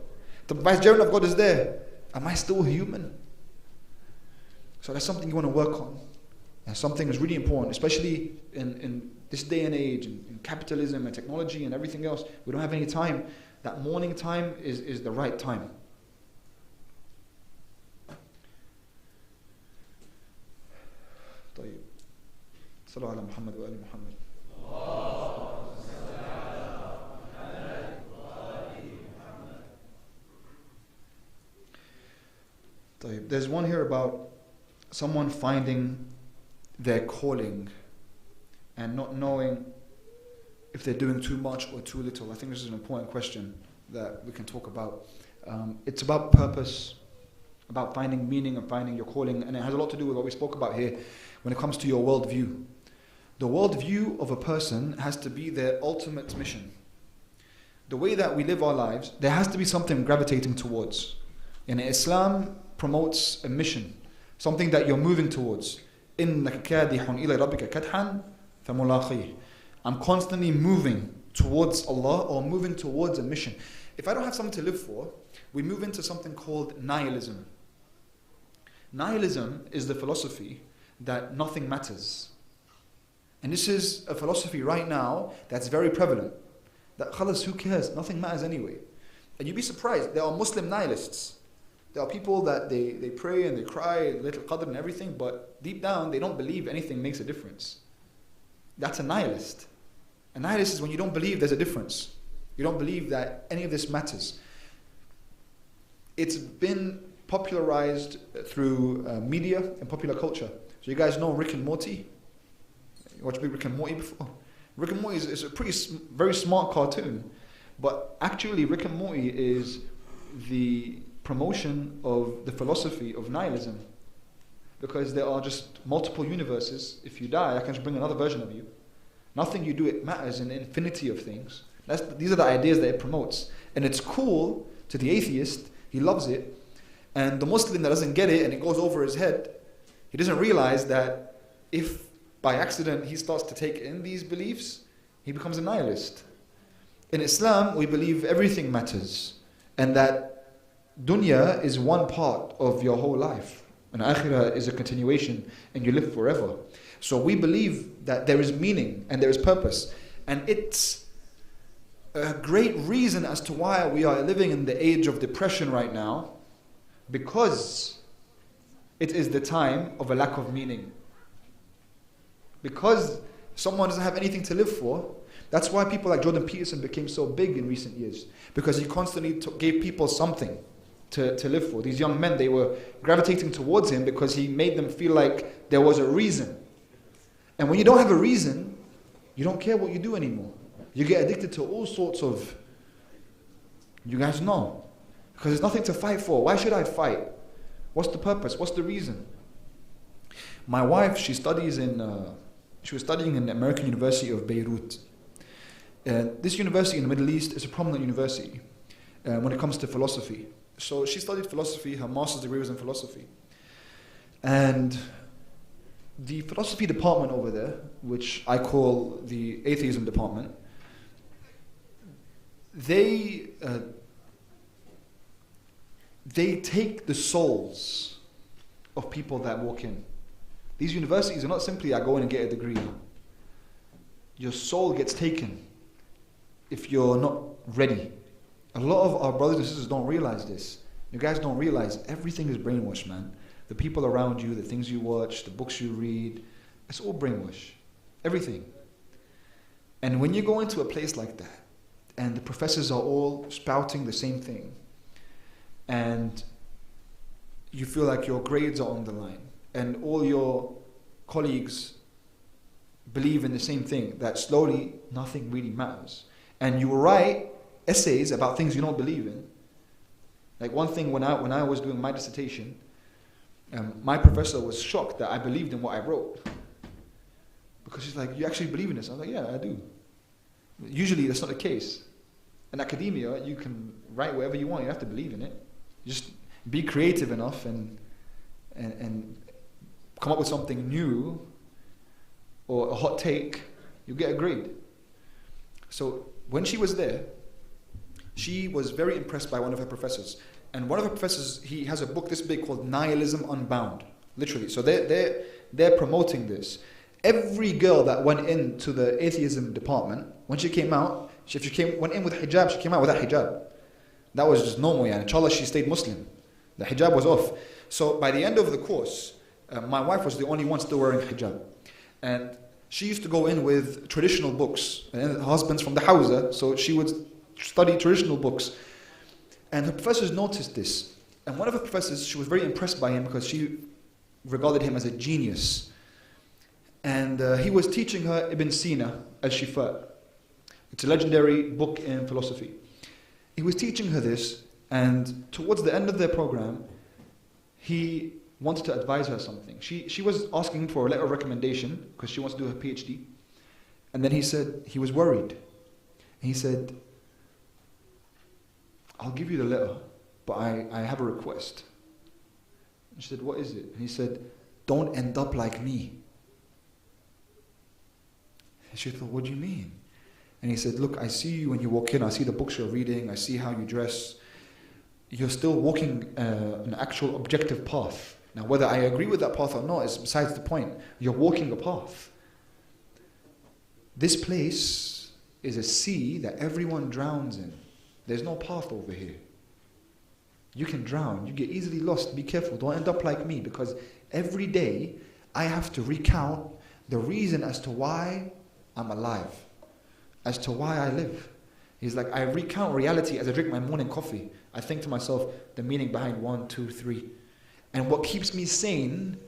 Speaker 2: The vicegerent of God is there. Am I still human? So that's something you want to work on. And something that's really important, especially in this day and age, in capitalism and technology and everything else. We don't have any time. That morning time is the right time. طيب. صلوا على محمد وآل محمد. طيب. There's one here about someone finding their calling and not knowing if they're doing too much or too little. I think this is an important question that we can talk about. It's about purpose, about finding meaning and finding your calling, and it has a lot to do with what we spoke about here when it comes to your worldview. The worldview of a person has to be their ultimate mission. The way that we live our lives, there has to be something gravitating towards. And Islam promotes a mission, something that you're moving towards. إِنَّكَ كَادِحٌ إِلَى رَبِّكَ كَدْحًا فَمُلَاقِيهِ. I'm constantly moving towards Allah or moving towards a mission. If I don't have something to live for, we move into something called nihilism. Nihilism is the philosophy that nothing matters. And this is a philosophy right now that's very prevalent. That khalas, who cares? Nothing matters anyway. And you'd be surprised, there are Muslim nihilists. There are people that they pray and they cry, little qadr and everything, but deep down they don't believe anything makes a difference. That's a nihilist. A nihilist is when you don't believe there's a difference. You don't believe that any of this matters. It's been popularized through media and popular culture. So you guys know Rick and Morty? You watched Rick and Morty before? Rick and Morty is a very smart cartoon. But actually Rick and Morty is the promotion of the philosophy of nihilism, because there are just multiple universes. If you die, I can just bring another version of you. Nothing you do, it matters in the infinity of things. These are the ideas that it promotes, and it's cool to the atheist. He loves it, and the Muslim that doesn't get it and it goes over his head, he doesn't realize that if by accident he starts to take in these beliefs, he becomes a nihilist. In Islam, we believe everything matters, and that dunya is one part of your whole life, and akhirah is a continuation, and you live forever. So we believe that there is meaning and there is purpose, and it's a great reason as to why we are living in the age of depression right now, because it is the time of a lack of meaning. Because someone doesn't have anything to live for. That's why people like Jordan Peterson became so big in recent years, because he constantly gave people something to live for. These young men, they were gravitating towards him because he made them feel like there was a reason. And when you don't have a reason, you don't care what you do anymore. You get addicted to all sorts of, you guys know, because there's nothing to fight for. Why should I fight? What's the purpose? What's the reason? My wife, she was studying in the American University of Beirut. This university in the Middle East is a prominent university when it comes to philosophy. So she studied philosophy, her master's degree was in philosophy. And the philosophy department over there, which I call the atheism department, they take the souls of people that walk in. These universities are not simply I go in and get a degree. Your soul gets taken if you're not ready. A lot of our brothers and sisters don't realize this. You guys don't realize everything is brainwashed, man. The people around you, the things you watch, the books you read, it's all brainwash. Everything. And when you go into a place like that, and the professors are all spouting the same thing, and you feel like your grades are on the line, and all your colleagues believe in the same thing, that slowly nothing really matters. And you write essays about things you don't believe in. Like one thing when I was doing my dissertation, my professor was shocked that I believed in what I wrote. Because she's like, you actually believe in this? I was like, yeah, I do. Usually that's not the case. In academia, you can write whatever you want. You don't have to believe in it. Just be creative enough and come up with something new or a hot take, you get a grade. So when she was there, she was very impressed by one of her professors. And one of her professors, he has a book this big called Nihilism Unbound, literally. So they're promoting this. Every girl that went into the atheism department, when she came out, if she went in with hijab, she came out without hijab. That was just normal, yani. Inshallah, she stayed Muslim. The hijab was off. So by the end of the course, my wife was the only one still wearing hijab. And she used to go in with traditional books. And her husband's from the Hausa, so she would study traditional books. And her professors noticed this. And one of her professors, she was very impressed by him because she regarded him as a genius. And he was teaching her Ibn Sina al-Shifa. It's a legendary book in philosophy. He was teaching her this, and towards the end of their program, he wanted to advise her something. She was asking for a letter of recommendation because she wants to do her PhD. And then he said, he was worried. He said, I'll give you the letter, but I have a request. And she said, what is it? And he said, don't end up like me. And she thought, what do you mean? And he said, look, I see you when you walk in, I see the books you're reading, I see how you dress. You're still walking an actual objective path. Now, whether I agree with that path or not is besides the point. You're walking a path. This place is a sea that everyone drowns in. There's no path over here. You can drown. You get easily lost. Be careful. Don't end up like me, because every day I have to recount the reason as to why I'm alive, as to why I live. He's like, I recount reality as I drink my morning coffee. I think to myself the meaning behind 1, 2, 3. And what keeps me sane,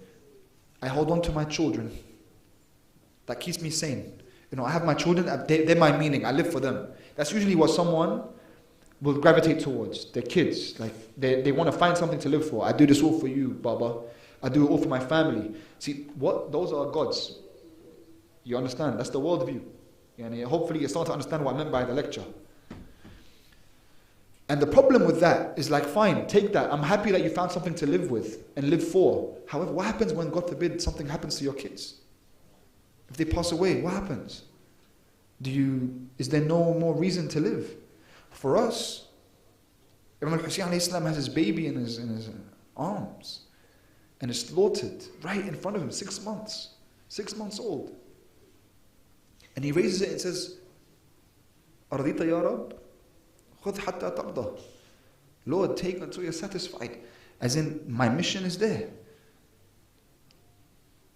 Speaker 2: I hold on to my children. That keeps me sane. You know, I have my children, they're my meaning. I live for them. That's usually what someone will gravitate towards. Their kids. Like they want to find something to live for. I do this all for you, Baba. I do it all for my family. See, those are gods. You understand? That's the worldview. And hopefully you start to understand what I meant by the lecture. And the problem with that is like, fine, take that. I'm happy that you found something to live with and live for. However, what happens when, God forbid, something happens to your kids? If they pass away, what happens? Is there no more reason to live? For us, Imam al-Hussein has his baby in his arms and is slaughtered right in front of him, 6 months. 6 months old. And he raises it and says, Ardita ya Rab, khudh hatta tarda. Lord, take until you're satisfied. As in, my mission is there.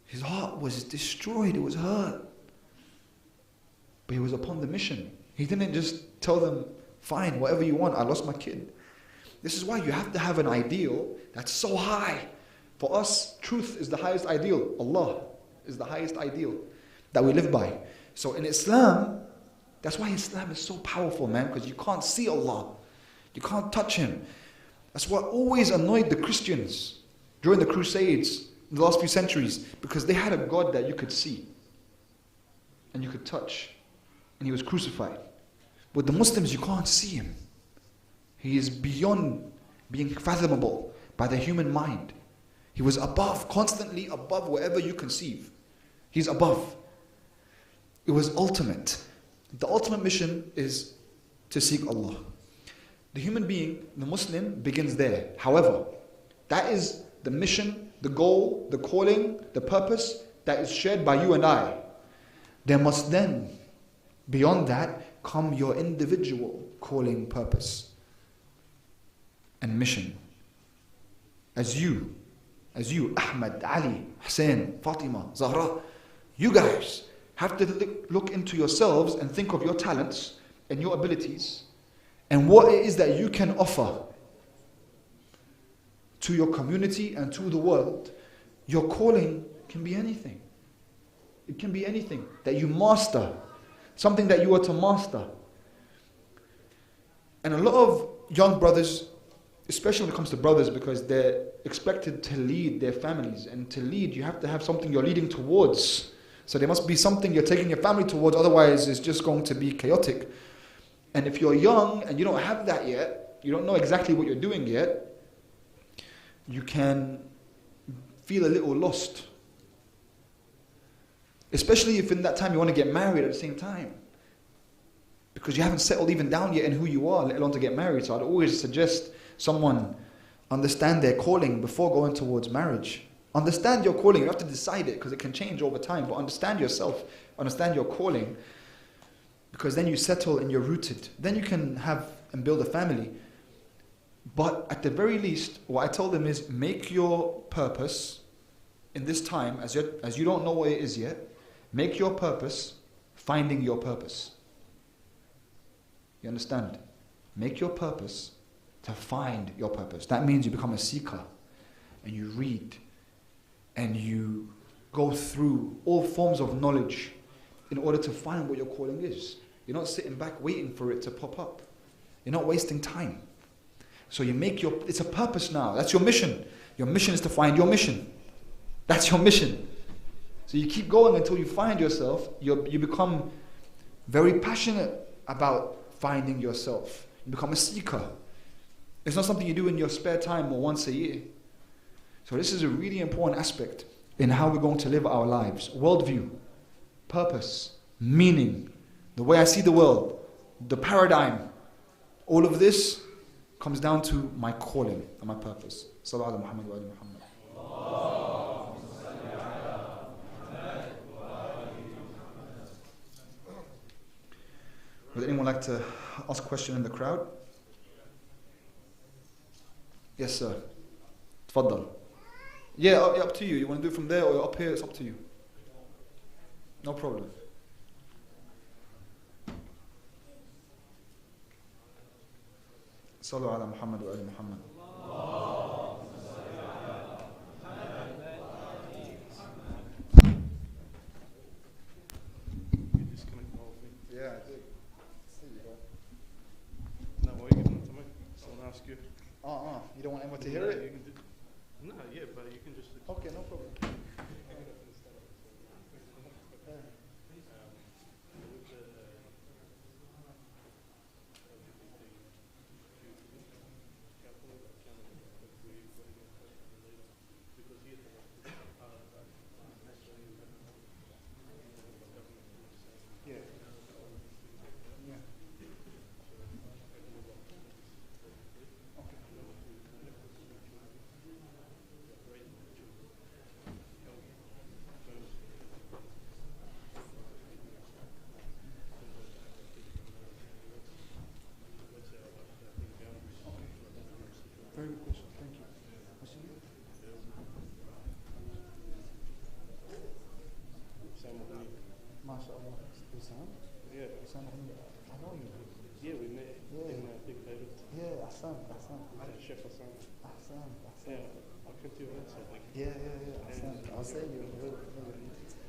Speaker 2: His heart was destroyed, it was hurt. But he was upon the mission. He didn't just tell them, fine, whatever you want, I lost my kid. This is why you have to have an ideal that's so high. For us, truth is the highest ideal. Allah is the highest ideal that we live by. So in Islam, that's why Islam is so powerful, man, because you can't see Allah. You can't touch Him. That's what always annoyed the Christians during the Crusades in the last few centuries, because they had a God that you could see and you could touch, and He was crucified. With the Muslims, you can't see Him. He is beyond being fathomable by the human mind. He was above, constantly above whatever you conceive. He's above. It was ultimate. The ultimate mission is to seek Allah. The human being, the Muslim, begins there. However, that is the mission the goal, the calling, the purpose that is shared by you and I. There must then, beyond that, come your individual calling, purpose, and mission. As you, Ahmed, Ali, Hussein, Fatima, Zahra, you guys have to look into yourselves and think of your talents and your abilities and what it is that you can offer to your community and to the world. Your calling can be anything. It can be anything that you master, something that you are to master. And a lot of young brothers, especially when it comes to brothers, because they're expected to lead their families, and to lead, you have to have something you're leading towards. So there must be something you're taking your family towards, otherwise it's just going to be chaotic. And if you're young and you don't have that yet, you don't know exactly what you're doing yet, you can feel a little lost. Especially if in that time you want to get married at the same time. Because you haven't settled even down yet in who you are, let alone to get married. So I'd always suggest someone understand their calling before going towards marriage. Understand your calling. You have to decide it because it can change over time. But understand yourself. Understand your calling. Because then you settle and you're rooted. Then you can have and build a family. But at the very least, what I told them is make your purpose in this time, as you don't know what it is yet, make your purpose finding your purpose. You understand? Make your purpose to find your purpose. That means you become a seeker and you read and you go through all forms of knowledge in order to find what your calling is. You're not sitting back waiting for it to pop up. You're not wasting time. So you make it's a purpose now. That's your mission. Your mission is to find your mission. That's your mission. So you keep going until you find yourself. You become very passionate about finding yourself. You become a seeker. It's not something you do in your spare time or once a year. So this is a really important aspect in how we're going to live our lives. Worldview, purpose, meaning, the way I see the world, the paradigm. All of this comes down to my calling and my purpose. Sallallahu ala Muhammad wa ali Muhammad. Would anyone like to ask a question in the crowd? Yes, sir. Tfaddal. Yeah, up to you. You want to do it from there or up here? It's up to you. No problem. Sallu ala Muhammad wa ali Muhammad. Yeah, I did. There you go.
Speaker 4: No, why are you giving it to me? Someone ask you.
Speaker 2: You don't want anyone to hear it?
Speaker 4: No, yeah, but you can just...
Speaker 2: Okay, no problem. Very good question. Thank you. MashaAllah. Hussein?
Speaker 4: Yeah.
Speaker 2: Hussein, I know you.
Speaker 4: Yeah, we met in Big Beirut.
Speaker 2: Yeah, Ahsan.
Speaker 4: Sheikh Hassan.
Speaker 2: Ahsan.
Speaker 4: Yeah, I'll come to your website.
Speaker 2: Yeah. Ahsan. I'll say you.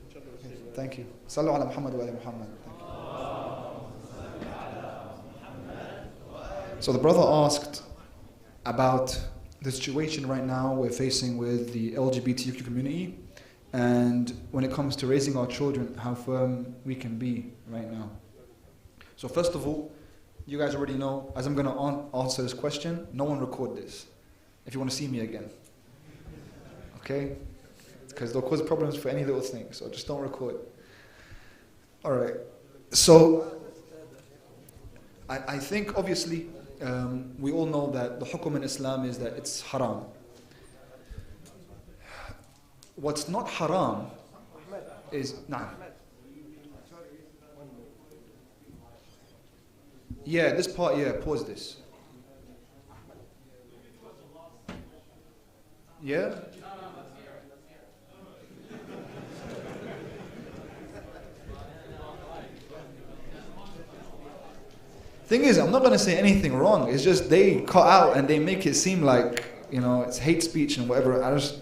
Speaker 4: Inshallah, we'll see you.
Speaker 2: Thank you. Sallu ala Muhammad wa ali Muhammad. Thank you. So the brother asked about the situation right now we're facing with the LGBTQ community, and when it comes to raising our children, how firm we can be right now. So first of all, you guys already know, as I'm going to answer this question, no one record this if you want to see me again. Okay? Because they'll cause problems for any little thing, so just don't record. Alright, so I think obviously we all know that the hukum in Islam is that it's haram. what's not haram is, nah. Yeah, this part, yeah, pause this. Yeah? Thing is, I'm not going to say anything wrong. It's just they cut out and they make it seem like, you know, it's hate speech and whatever. I just...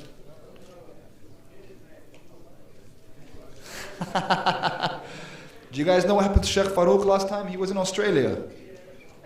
Speaker 2: Do you guys know what happened to Sheikh Farouk last time? He was in Australia.